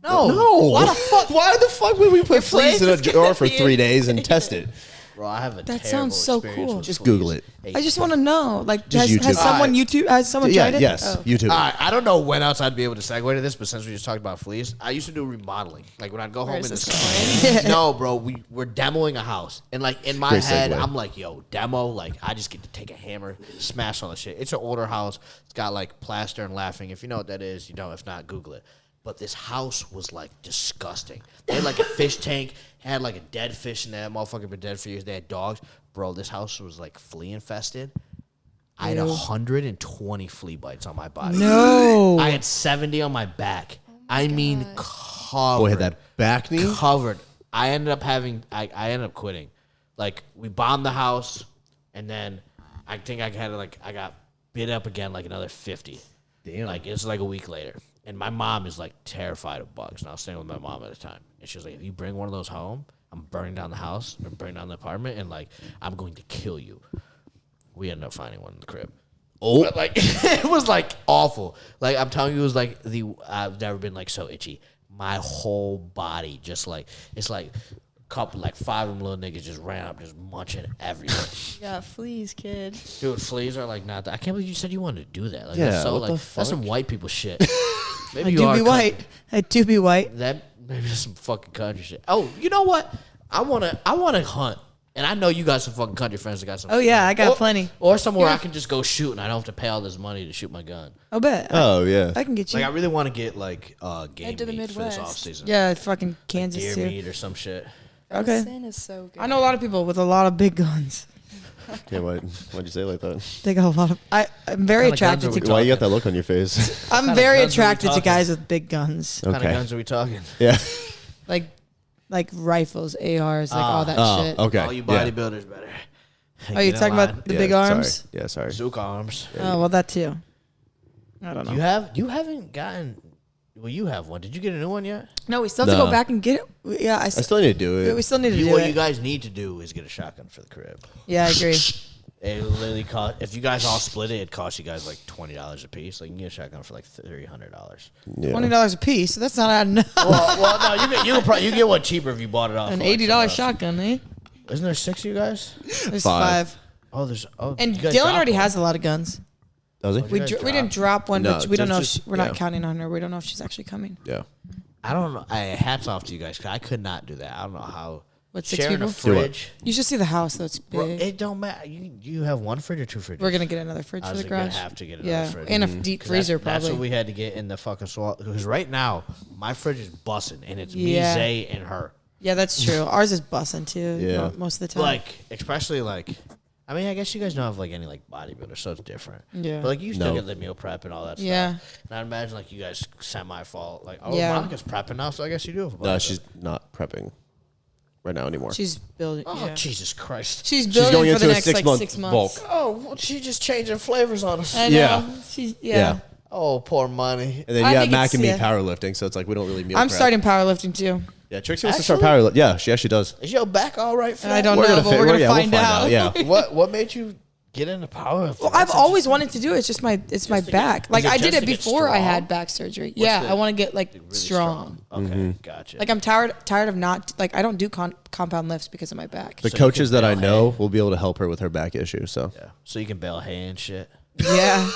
No. Why the fuck? Why the fuck would we put fleas in a place is jar gonna for be 3 days and test it? Bro, I have a That terrible sounds so experience cool. with Just fleas. Google it. I just want to know. Like, Just has YouTube. someone Alright. has someone Yeah, tried it? yes, Oh. YouTube. I don't know when else I'd be able to segue to this, but since we just talked about fleas, I used to do remodeling. Like when I'd go home Where's in the this summer. No, bro, we're demoing a house, and like in my Great head, segue. I'm like, yo, demo. Like I just get to take a hammer, smash all the shit. It's an older house. It's got like plaster and laughing. If you know what that is, you know. If not, Google it. But this house was like disgusting. They had like a fish tank, had like a dead fish in there. Motherfucker been dead for years. They had dogs. Bro, this house was like flea infested. I had Ew. 120 flea bites on my body. No. I had 70 on my back. I mean, covered. Boy, had that back knee. Covered. I ended up having. I ended up quitting. Like we bombed the house, and then I think I got bit up again like another 50. Damn. Like it's like a week later, and my mom is like terrified of bugs, and I was staying with my mom at the time, and she was like, "If you bring one of those home, I'm burning down the house or burning down the apartment, and like I'm going to kill you." We ended up finding one in the crib. Oh. But like it was like awful. Like I'm telling you, it was like I've never been like so itchy. My whole body just like it's like a couple like 5 of them little niggas just ran up, just munching everywhere. Yeah, fleas, kid. Dude, fleas are like not that. I can't believe you said you wanted to do that. Like Yeah, that's so what the like that's some fuck? white people shit. Maybe I you do are be white. I do be white. That maybe that's some fucking country shit. Oh, you know what? I wanna hunt. And I know you got some fucking country friends that got some. Oh, yeah, I got plenty. Or somewhere I can just go shoot and I don't have to pay all this money to shoot my gun. I'll bet. Oh yeah. I can get you. Like I really want to get like game Head to the meat for this Midwest. off season. Yeah, fucking Kansas Deer too. meat or some shit. Okay. Venison is so good. I know a lot of people with a lot of big guns. Yeah, why'd you say it like that? They got a lot of. I'm very What kind of guns attracted are we to. Why you got that look on your face? I'm kind of very guns are we attracted to talking? guys with big guns, What kind Okay. of guns are we talking? Yeah. like rifles, ARs, like all that Oh, shit. okay. All you Yeah. bodybuilders better. Oh, you Get in talking line. about the Yeah, big sorry. arms? Yeah, sorry. Zook arms? Oh well, that too. I don't know. You haven't gotten. Well, you have one. Did you get a new one yet? No, we still have to No. go back and get it. Yeah, I still need to do it. we still need to do What it. you guys need to do is get a shotgun for the crib. Yeah, I agree. It literally cost. If you guys all split it, it costs you guys like $20 a piece. Like you can get a shotgun for like $300. Yeah. $20 a piece. So that's not adding up. well, no, you get one cheaper if you bought it off. An for, like, $80 somewhere else. shotgun, eh? Isn't there 6 of you guys? There's Five. 5. Oh, there's And you guys Dylan dropped already one. has a lot of guns. Does he? We guys we didn't drop one, No, but we don't know. If just- we're not yeah. counting on her. We don't know if she's actually coming. Yeah. I don't know. Hats off to you guys. 'Cause I could not do that. I don't know how. What, 6 sharing people? a fridge. You should see the house. That's Bro, big. it don't matter. You have one fridge or 2 fridges? We're gonna get another fridge I for was the gonna garage. have to get another Yeah, fridge. and a deep 'Cause freezer That's probably. what we had to get in the fucking swamp. Because right now, my fridge is busting, and it's Yeah. me, Zay, and her. Yeah, that's true. Ours is bussing too. Yeah. Most of the time. Like, especially like, I mean, I guess you guys don't have like any like bodybuilders, so it's different. Yeah. But like, you still No. get the meal prep and all that Yeah. stuff. And I imagine like you guys semi-fault. Like, oh, Yeah. Monica's prepping now, so I guess you do. Have a No, bodybuilder. she's not prepping right now anymore. she's building. Oh, yeah. Jesus Christ. She's She's building going for into the a next like 6-month 6 months. bulk. Oh, well, she just changing flavors on us. I know. Yeah. She's Yeah. Oh, poor money. And then I you got think Mac it's- and me yeah. powerlifting, so it's like we don't really meal I'm prep. starting powerlifting too. Yeah, Trixie wants to start Actually? powerlifting. Yeah, she actually does. Is your back all right for I that? don't We're know, gonna but fi- we're gonna yeah, we'll find out. Yeah. What made you get into power? Well, I've always wanted to do it. It's just my my to back. get- like is it I did just it to get before I strong? had back surgery. Yeah, the- I want to get like Really strong. Okay, gotcha. Like I'm tired of not like I don't do compound lifts because of my back. The So you coaches can that I bail know hay. will be able to help her with her back issue. So yeah. So you can bale hay and shit. Yeah.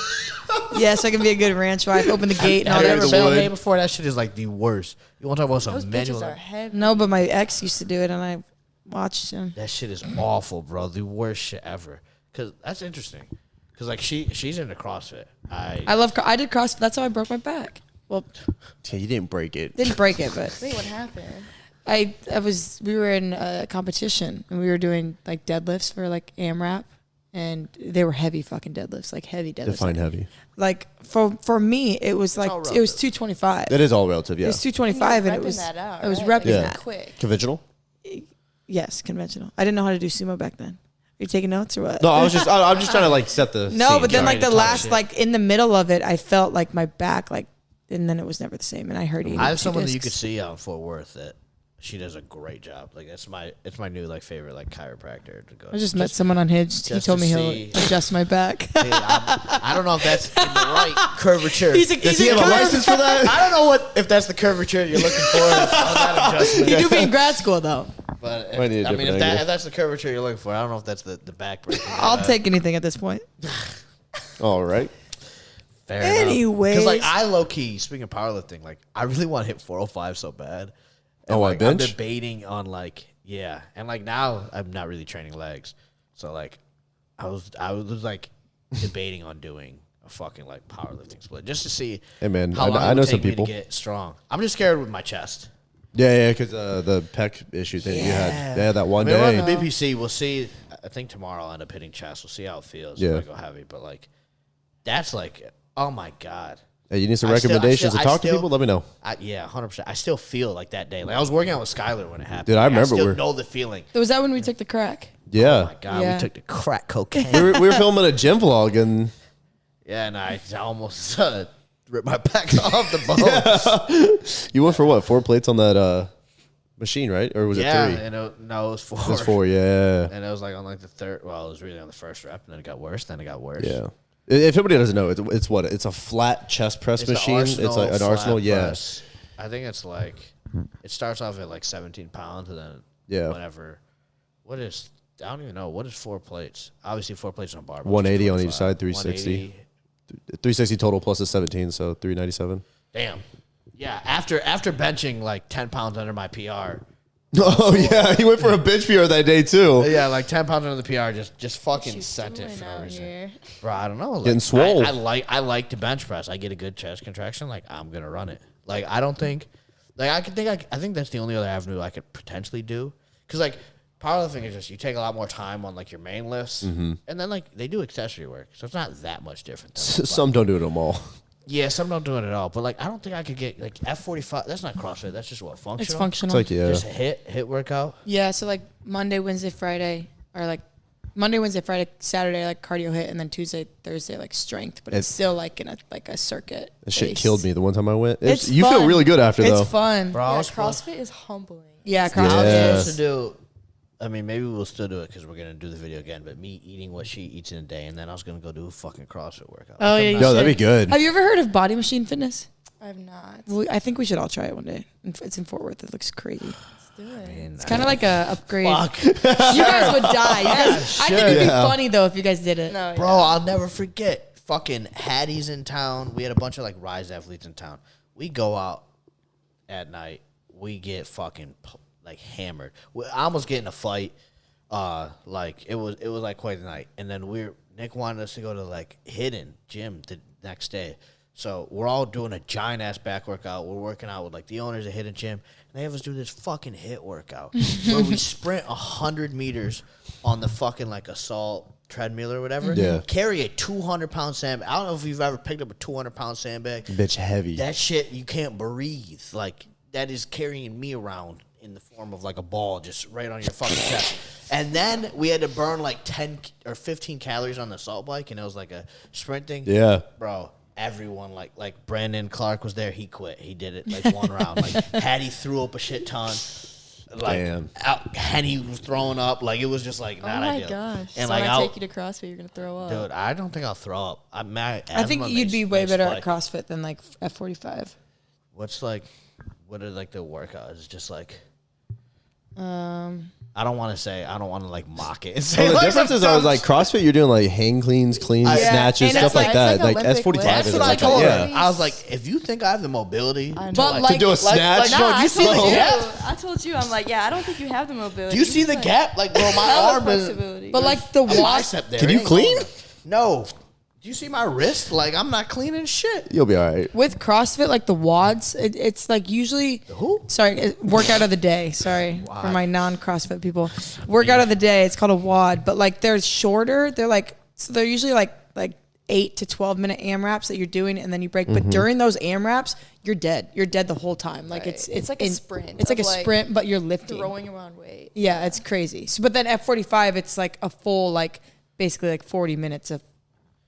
Yeah, so I can be a good ranch wife. Open the gate and all Have you that. ever the baled wood. hay before? That shit is like the worst. You want to talk about some Those manual? bitches are heavy. No, but my ex used to do it, and I watched him. That shit is awful, bro. The worst shit ever. Cause that's interesting. Cause like she's into CrossFit. I did CrossFit. That's how I broke my back. Well, yeah, you didn't break it. didn't break it, but Wait, what happened? we were in a competition and we were doing like deadlifts for like AMRAP, and they were heavy fucking deadlifts, like heavy deadlifts. Define heavy. Like for me, it was like all it was relative. 225. That is all relative. It Yeah. was 225, and it was that out, I was right? repping Yeah. that. Quick. Conventional. Yes, conventional. I didn't know how to do sumo back then. You taking notes or what? No, I'm just trying to like set the No, scene. but then Trying like to the talk last, shit. like in the middle of it, I felt like my back, like, and then it was never the same. And I heard I have someone that you could see out in Fort Worth that she does a great job. Like it's my new like favorite like chiropractor to go. I just met someone on Hinge. He just told to me he'll see- adjust my back. I don't know if that's in the right curvature. Does he have a license for that? I don't know if that's the curvature you're looking for. On that adjustment. You do be in grad school though. But Might need a I mean, different if angle. that's the curvature you're looking for, I don't know if that's the back break. I'll take anything at this point. All right. Fair Anyways. because like I low key, speaking of powerlifting, like I really want to hit 405 so bad. And, Oh, like, bench? I'm debating on like and like now I'm not really training legs, so like I was like debating on doing a fucking like powerlifting split just to see. Hey, man, how long I it would know some take me people. to get strong. I'm just scared with my chest. Yeah, because the pec issue thing you had. Yeah, that one I mean, we're day. on the BPC. We'll see. I think tomorrow I'll end up hitting chest. We'll see how it feels. Yeah. If I go heavy, but like that's like, oh my god. Hey, you need some I still- recommendations I to talk still- to people? Let me know. Yeah, 100%. I still feel like that day. Like I was working out with Skylar when it happened. Dude, I Like, remember I still we're- know the feeling. Was that when we took the crack? Yeah. Oh my god, Yeah. we took the crack cocaine. we were filming a gym vlog and Yeah, and I almost ripped my back off the bone. you went for what? 4 plates on that machine, right? Or was Yeah, it 3? and no, it was 4. It was 4, yeah. And it was like on like the third. Well, it was really on the first rep, and then it got worse. Then it got worse. Yeah. If anybody doesn't know, it's what? It's a flat chest press It's the machine. It's like an flat Arsenal, yeah. press. I think it's like it starts off at like 17 pounds, and then Yeah. whatever. What is? I don't even know. What is 4 plates? Obviously, 4 plates on a barbell. 180 on 25. each side, 360. 180. 360 total plus a 17, so 397. Damn. Yeah. After benching like 10 pounds under my PR. Oh yeah, he went for a bench PR that day too. Yeah, like 10 pounds under the PR. Just fucking She's sent it doing for no out reason. here. Bro, I don't know. Like, Getting swole. I like to bench press. I get a good chest contraction. Like I'm gonna run it. Like I don't think, like I think that's the only other avenue I could potentially do. Cause like powerlifting is just you take a lot more time on like your main lifts, and then like they do accessory work, so it's not that much different. Than, Some don't do it at all. yeah, some don't do it at all. But like I don't think I could get like F45. That's not CrossFit. That's just what functional. It's It's functional. like yeah. Just a hit workout. Yeah, so like Monday, Wednesday, Friday, or like Monday, Wednesday, Friday, Saturday, like cardio hit, and then Tuesday, Thursday, like strength. But it's still like in a circuit. That shit base. killed me the one time I went. It's You fun. feel really good after though. It's fun. Bro, I Yeah, was supposed- CrossFit is humbling. Yeah, I CrossFit. Yeah. was supposed to do. I mean, maybe we'll still do it because we're gonna do the video again. But me eating what she eats in a day, and then I was gonna go do a fucking CrossFit workout. Oh yeah, you Yo, that'd be should. good. Have you ever heard of Body Machine Fitness? I've not. I think we should all try it one day. It's in Fort Worth. It looks crazy. Let's do it. It's kind of like a upgrade. Fuck, You guys would die. You guys, I think it'd be Yeah. funny though if you guys did it. No, bro, I'll never forget. Fucking Hattie's in town. We had a bunch of like Rise athletes in town. We go out at night. We get fucking like hammered. I almost get in a fight. Like it was like quite the night. And then Nick wanted us to go to like Hidden Gym the next day. So we're all doing a giant ass back workout. We're working out with like the owners of Hidden Gym, and they have us do this fucking hit workout where we sprint 100 meters on the fucking like assault treadmill or whatever. Yeah. Carry a 200-pound sandbag. I don't know if you've ever picked up a 200-pound sandbag. Bitch heavy. That shit, you can't breathe. Like, that is carrying me around in the form of like a ball just right on your fucking chest. And then we had to burn like 10 or 15 calories on the assault bike, and it was like a sprinting. Yeah. Bro, everyone, like Brandon Clark was there. He quit. He did it like one round. Like, Hattie threw up a shit ton. Like, Damn. Henny was throwing up. Like, it was just like Oh not my ideal. gosh. And So like, when I I'll, take you to CrossFit, you're gonna throw up. dude, I don't think I'll throw up. I think you'd be way better at CrossFit than like F45. What are like the workouts? It's just like I don't want to like mock it. And say, Well, the like, difference some is I was dumb like CrossFit. You're doing like hang cleans, cleans, Yeah, snatches, and stuff it's like like- that. it's Like like Olympic S45 weights. That's is what I like told that. her. Yeah. I was like, if you think I have the mobility, I know. But To like, do a snatch. Nah, do I you see told the you. gap? I told you. I'm like, yeah, I don't think you have the mobility. do you see the have gap? Like, bro, my hella arm is flexibility. but like the a walk. bicep there. Can It you ain't clean? going. No. Do you see my wrist? Like, I'm not cleaning shit. You'll be all right. With CrossFit, like the WODs, it's like usually. Who? Sorry, workout of the day. Sorry for my non-CrossFit people. Workout of the day. It's called a WOD, but like they're shorter. They're like so they're usually like 8 to 12 minute AMRAPs that you're doing, and then you break. But during those AMRAPs, you're dead. You're dead the whole time. Like Right. It's like a sprint. It's like a of, sprint, but you're lifting. throwing around weight. Yeah, it's crazy. So, but then at 45, it's like a full, like basically like 40 minutes of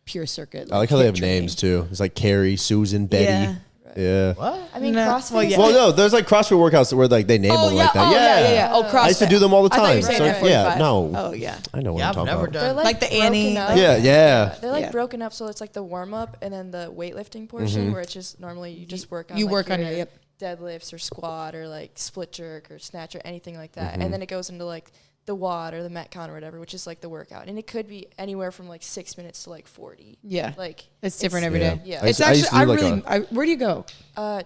pure circuit. I like how they have HIIT training. names too. It's like Carrie, Susan, Betty. Yeah. Yeah. What? I mean, No. CrossFit. Well, is yeah. Well, like- no, there's like CrossFit workouts where like they name them like that. Yeah. Oh, CrossFit. I used to do them all the I thought you time. were saying So, yeah, F45. no. Oh, yeah. I know what Yeah, I'm I've talking never about. They're done. Like the broken Annie. up. Yeah. They're like Yeah. broken up, so it's like the warm up and then the weightlifting portion, where it's just normally you just work on You like work on your it, yep. deadlifts or squat or like split jerk or snatch or anything like that, and then it goes into like the WOD or the Metcon or whatever, which is like the workout, and it could be anywhere from like 6 minutes to like 40. Yeah. Like It's different every day. Yeah. It's I used actually, to do I like really, where do you go?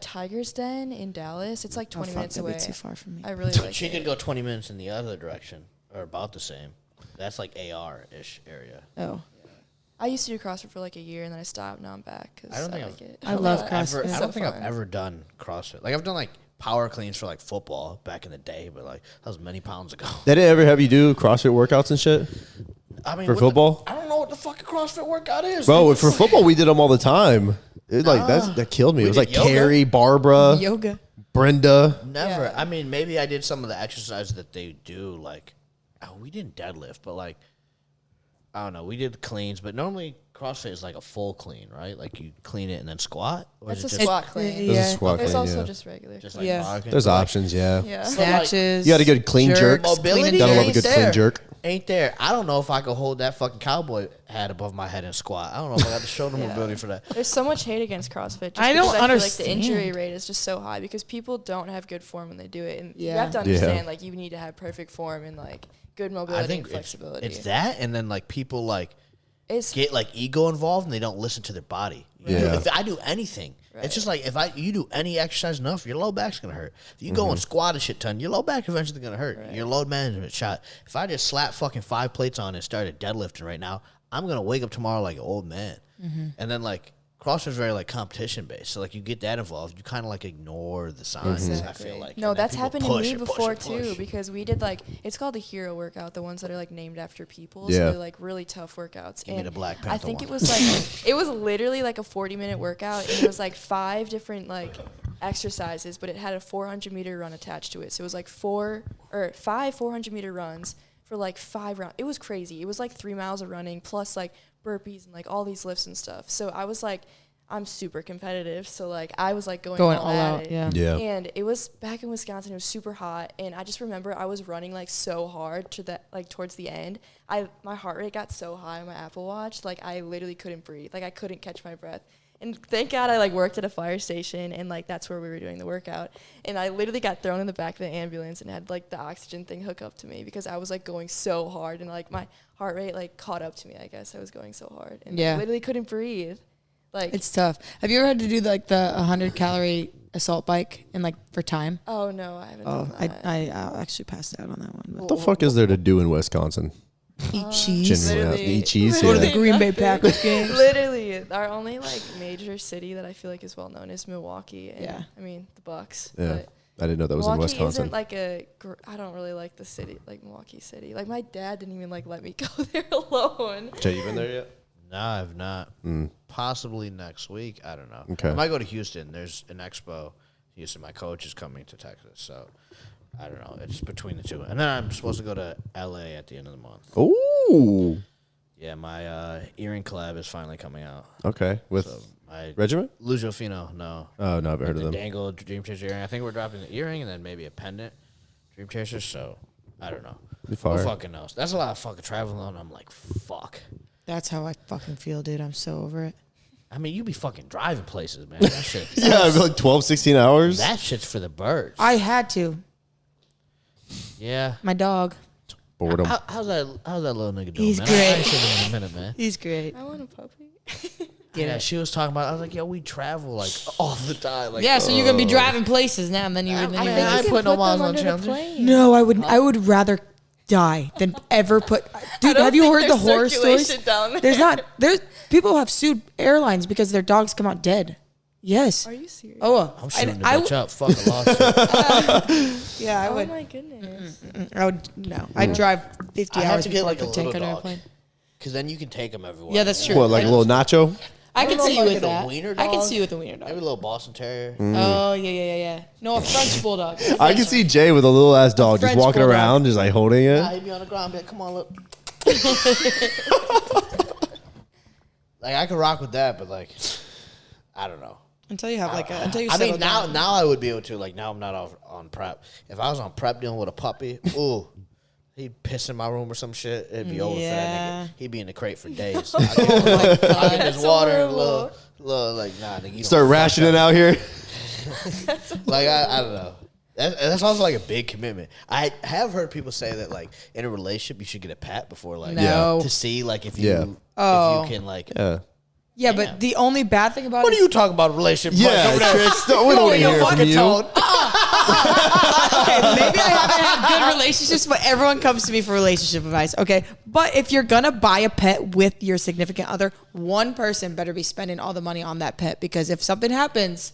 Tiger's Den in Dallas. It's like 20 Oh, fuck, minutes that'd away. be too far from me. I really like She it. could go 20 minutes in the other direction, or about the same. That's like AR-ish area. Oh. I used to do CrossFit for like a year and then I stopped. Now I'm back because I don't think like it. I love Ever- CrossFit. I So don't think I've fun. ever done CrossFit. Like I've done like power cleans for like football back in the day, but like that was many pounds ago. They didn't ever have you do CrossFit workouts and shit? I mean, For what football? I don't know what the fuck a CrossFit workout is, Bro, dude. for football, we did them all the time. It like that killed me. It We was did like yoga? Carrie, Barbara, Yoga. Brenda. Never. Yeah. I mean, maybe I did some of the exercises that they do. Like, we didn't deadlift, but like, I don't know. We did cleans, but normally CrossFit is like a full clean, right? Like you clean it and then squat. Or That's is a it just, squat clean. There's a Yeah. squat There's clean, also yeah. just regular. just like Yeah. power clean? There's But, like, options, yeah. yeah. Snatches. You got a good clean jerk. jerks, Mobility clean and Gotta love a ain't good there. clean jerk. Ain't there? I don't know if I could hold that fucking cowboy hat above my head and squat. I don't know if I got the shoulder Yeah. mobility for that. There's so much hate against CrossFit. Just I don't because I feel like the understand. injury rate is just so high because people don't have good form when they do it, and you Yeah. have to Yeah. understand like you need to have perfect form and like good mobility I think and flexibility. it's that, and then like people like It's get like ego involved and they don't listen to their body. Yeah. If I do anything, it's just like if you do any exercise enough, your low back's gonna hurt. If you go and squat a shit ton, your low back eventually gonna hurt. Your load management shot. If I just slap fucking 5 plates on and started deadlifting right now, I'm gonna wake up tomorrow like an old man. And then like CrossFit's very like competition based, so like you get that involved, you kind of like ignore the signs. I feel like no, And then that's people happened to push me and push before and push. too because we did like it's called the hero workout, the ones that are like named after people. Yeah. So they're like really tough workouts. Give me the Black I Panther think one. it was like it was literally like a 40-minute workout and it was like 5 different like exercises, but it had a 400-meter run attached to it. So it was like 5 400-meter runs for like 5 rounds. It was crazy. It was like 3 miles of running plus like burpees and like all these lifts and stuff. So I was like, I'm super competitive. So like I was like going all at out. it. Yeah. Yeah. And it was back in Wisconsin. It was super hot, and I just remember I was running like so hard to that like towards the end. My heart rate got so high on my Apple Watch, like I literally couldn't breathe. Like I couldn't catch my breath. And thank God I like worked at a fire station, and like that's where we were doing the workout. And I literally got thrown in the back of the ambulance and had like the oxygen thing hook up to me because I was like going so hard, and like my heart rate like caught up to me. I guess I was going so hard, and Yeah. I literally couldn't breathe. Like It's tough. Have you ever had to do like the 100-calorie assault bike and like for time? oh no, I haven't Oh, done that. I actually passed out on that one. But What the fuck is there to do in Wisconsin? eat cheese. Genuinely, literally- eat cheese. Go to the Yeah. Green Bay Nothing. Packers games. Literally, our only like major city that I feel like is well known is Milwaukee. And, Yeah. I mean the Bucks. Yeah. But I didn't know that was in Milwaukee Wisconsin. isn't like I don't really like the city, like Milwaukee City. Like my dad didn't even like let me go there alone. Jay, you been there yet? No, I've not. Possibly next week. I don't know. Okay. I might go to Houston. There's an expo. Houston. My coach is coming to Texas, so I don't know. It's between the two. And then I'm supposed to go to LA at the end of the month. Ooh. Yeah, my earring collab is finally coming out. Okay. With So my Regiment? Lujo Fino, no. Oh, no, I've heard of The them. Dangle Dream Chaser earring. I think we're dropping the earring and then maybe a pendant Dream Chaser. So I don't know. Be Who fire. fucking knows? That's a lot of fucking traveling. And I'm like, fuck. That's how I fucking feel, dude. I'm so over it. I mean, you be fucking driving places, man. That shit. Yeah, I've been like 12, 16 hours. That shit's for the birds. I had to. Yeah. My dog. Boredom. How's that little nigga doing, He's man? great. I ain't seen him in a minute, man. He's great. I want a puppy. Yeah, she was talking about. I was like, yo, we travel like all the time. Like, Yeah, so you're gonna be driving places now, and then you're. I Then mean, you're I You can put no them miles on under the challenge. plane. no, I would rather die than ever put. Dude, don't have you think heard the there's horror stories? circulation down there. There's people have sued airlines because their dogs come out dead. Yes. Are you serious? Oh, I'm shooting the I bitch up. Fuck a lawsuit. yeah, I my goodness. would. No, I'd drive 50 I have hours to get, before like, I a could little take on an dog. airplane. Because then you can take them everywhere. Yeah, that's true. What, like a little nacho? I can don't see know, you like with a that. wiener I can dog? see you with a wiener dog. Maybe a little Boston Terrier. Oh yeah. No, a French bulldog. I can see Jay with a little ass dog just French walking bulldog. around, just like holding it. Nah, he'd be on the ground, be like, come on, look. Like, I could rock with that, but, like, I don't know. Until you have until you I settle mean, down. now I would be able to. Like, now I'm not on prep. If I was on prep dealing with a puppy, ooh, he'd piss in my room or some shit. It'd be over for that Yeah. nigga. He'd be in the crate for days. I get his water and little, like, nah, nigga. You Start don't fuck rationing that. out here. Like, I don't know. That's also like a big commitment. I have heard people say that, like, in a relationship, you should get a pet before, like, No. to see, like, if you, Yeah. if you can, like. Yeah, Damn. but the only bad thing about What it are you talking about, relationship? Yeah, Over there? Trix, we don't want to Your hear from fucking you. tone. okay, maybe I haven't had good relationships, but everyone comes to me for relationship advice. Okay, but if you're gonna buy a pet with your significant other, one person better be spending all the money on that pet, because if something happens,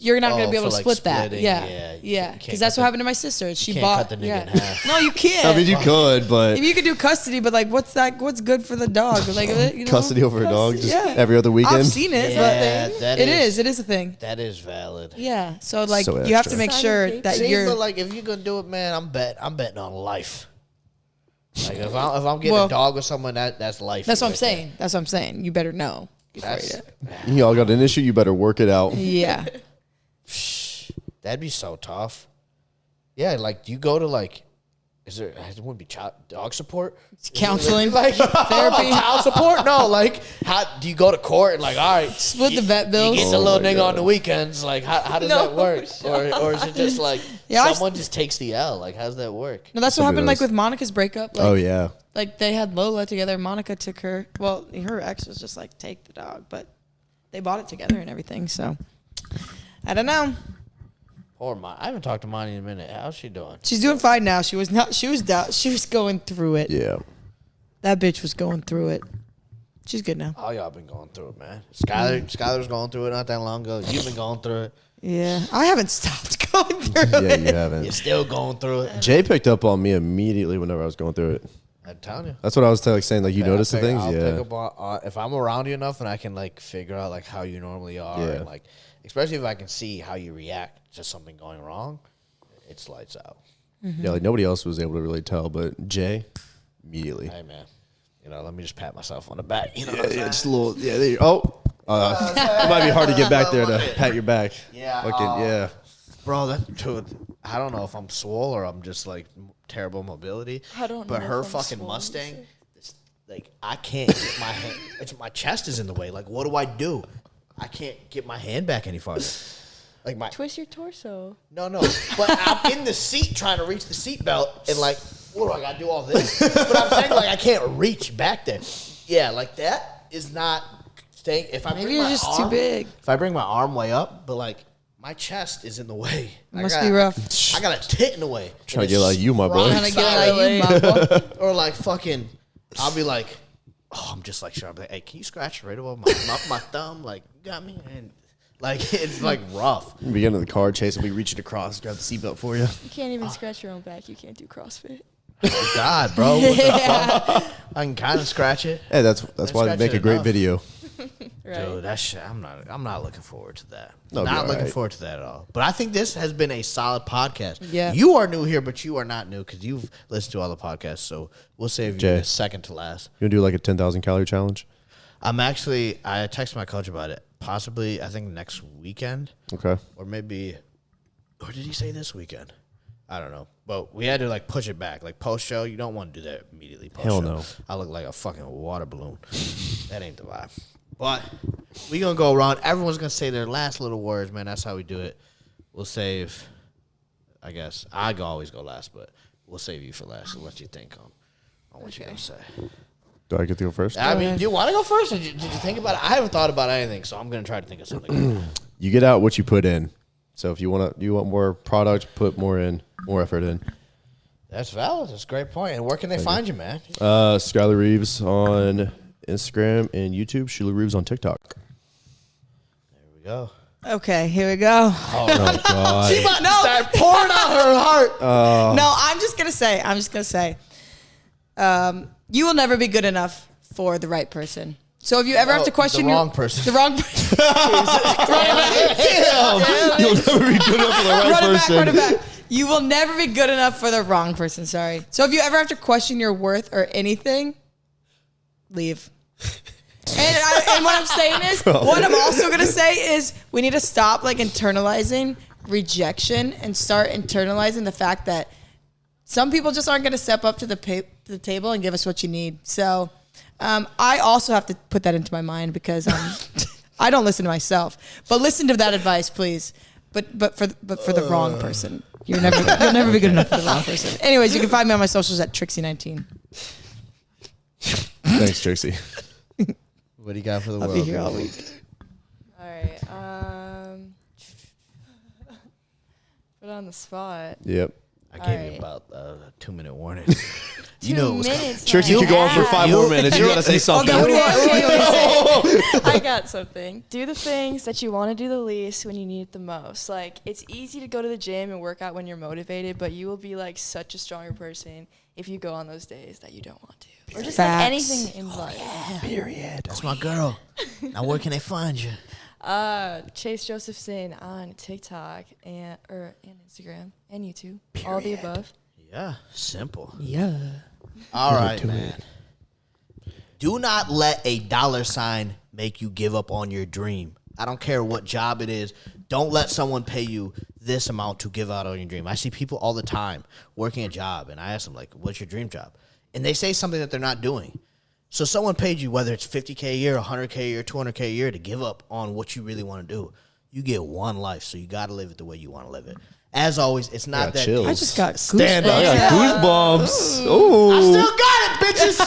you're not gonna be able to for, like, split that. splitting, Yeah, you can't because that's cut what happened to my sister. She can't bought cut the nigga yeah. in half. No, you can't. I mean, you could, but If you could do custody, but like, what's good for the dog? Like, you know? custody over a dog just Yeah. every other weekend. I've seen it. Yeah, but that it is- is a thing. That is valid. Yeah, so like So you have to extra. make Signing sure papers. that See, you're. but like, if you're gonna do it, man, I'm betting on life. Like, if I'm getting Well, a dog with someone, that's life. That's what I'm right saying. That's what I'm saying. You better know. there. before That's, you Y'all got an issue, you better work it out. Yeah. that'd be so tough. Yeah, like, do you go to, like, it wouldn't be dog support? Counseling, Like, therapy. child support? No, like, how do you go to court and, like, all right, Split the vet bills. You get the Oh little my nigga God. on the weekends. Like, how does No, that work? Or is it just like Yeah, I've- someone just takes the L? Like, how does that work? No, that's what Somebody happened like does. with Monica's breakup. Like, Oh yeah. Like they had Lola together. Monica took her. Well, her ex was just like, take the dog, but they bought it together and everything. So I don't know. Poor Mon. I haven't talked to Monty in a minute. How's she doing? She's doing fine now. She was not. She was down. She was going through it. Yeah. That bitch was going through it. She's good now. All y'all been going through it, man. Skylar's going through it not that long ago. You've been going through it. Yeah, I haven't stopped going through Yeah, it. you haven't. You're still going through it. Jay picked up on me immediately whenever I was going through it. I'm telling you. That's what I was saying. Like, you notice the I'll pick- things? I'll Yeah. pick up on, if I'm around you enough and I can, like, figure out, like, how you normally are, Yeah. and, like, especially if I can see how you react to something going wrong, it's lights out. Yeah, like nobody else was able to really tell, but Jay, immediately. Hey, man. You know, let me just pat myself on the back. You know what Yeah, I'm saying? just a little. Yeah, there you it might be hard to get back there to pat your back. Yeah, Fucking, yeah. Bro, that dude, I don't know if I'm swole or I'm just like terrible mobility. I don't But know her if I'm fucking swole, Mustang, like, I can't get my hand. My chest is in the way. Like, what do I do? I can't get my hand back any farther. Like, my Twist your torso. no. But I'm in the seat trying to reach the seat belt, and, like, what do I gotta do all this? But I'm saying, like, I can't reach back there. Yeah, like, that is not staying. If I Maybe bring you're my just arm, too big. If I bring my arm way up, but, like, my chest is in the way. Must be rough. I got a tit in the way. Trying to get like you, my boy. Trying to get out of you, mama. Or, like, fucking, I'll be like, oh, I'm just like, sure. I'll be like, hey, can you scratch right above my thumb? Like, you got me? And, like, it's, like, rough. You begin in the car, Chase will be reaching across, grab the seatbelt for you. You can't even scratch your own back. You can't do CrossFit. Oh, God, bro. What the fuck? I can kind of scratch it. Hey, that's why they scratch make it a great enough. video. Right. Dude, that shit, I'm not looking forward to that. No, Not you're looking right. forward to that at all. But I think this has been a solid podcast. Yeah. You are new here, but you are not new because you've listened to all the podcasts. So we'll save you Jay. the second to last. You want to do like a 10,000 calorie challenge? I texted my coach about it. Possibly, I think next weekend. Okay. Or maybe, or did he say this weekend? I don't know. But we had to, like, push it back. Like, post-show, you don't want to do that immediately post-show. Hell no. I look like a fucking water balloon. That ain't the vibe. But we going to go around. Everyone's going to say their last little words, man. That's how we do it. We'll save, I guess. Always go last, but we'll save you for last. So what you think on what you're going to say. Do I get to go first? I mean, do you want to go first? Or did you think about it? I haven't thought about anything, so I'm going to try to think of something. You get out what you put in. So if you want more product, put more effort in. That's valid. That's a great point. And where can they find you, man? Skylar Reeves on Instagram and YouTube. Schuyler Reeves on TikTok. There we go. Okay, here we go. Oh God. She about to start pouring out her heart. No, I'm just gonna say. I'm just gonna say. You will never be good enough for the right person. So if you ever have to question the wrong person. the wrong person, You'll never be good enough for the right person. run it back. You will never be good enough for the wrong person. Sorry. So if you ever have to question your worth or anything, leave. And what I'm saying is, what I'm also gonna say is, we need to stop like internalizing rejection and start internalizing the fact that some people just aren't gonna step up to the table and give us what you need. So I also have to put that into my mind because I don't listen to myself. But listen to that advice, please. But for the wrong person, you'll never be good enough for the wrong person. Anyways, you can find me on my socials at Trixxy19. Thanks, Trixie. What do you got for the I'll world? be here all week. All right. Put on the spot. Yep. I gave you Alright. about a 2-minute warning. 2 know it was minutes. Trixie, my you go on for ass. 5 more minutes. You gotta say something. Okay, what do you say? I got something. Do the things that you want to do the least when you need it the most. Like, it's easy to go to the gym and work out when you're motivated, but you will be like such a stronger person if you go on those days that you don't want to. Or just like Facts. anything in life. Period. That's my girl. Now where can they find you? Chase Josephson on TikTok and Instagram and YouTube. All the above. Yeah, simple. Yeah. All right, man. Do not let a $ make you give up on your dream. I don't care what job it is. Don't let someone pay you this amount to give out on your dream. I see people all the time working a job, and I ask them, like, what's your dream job? And they say something that they're not doing. So someone paid you, whether it's $50K a year, $100K a year, $200K a year, to give up on what you really want to do. You get one life, so you got to live it the way you want to live it. As always, it's not that chills. deep. I just got Stand up. goosebumps. I got goosebumps. Ooh. I still got it, bitches.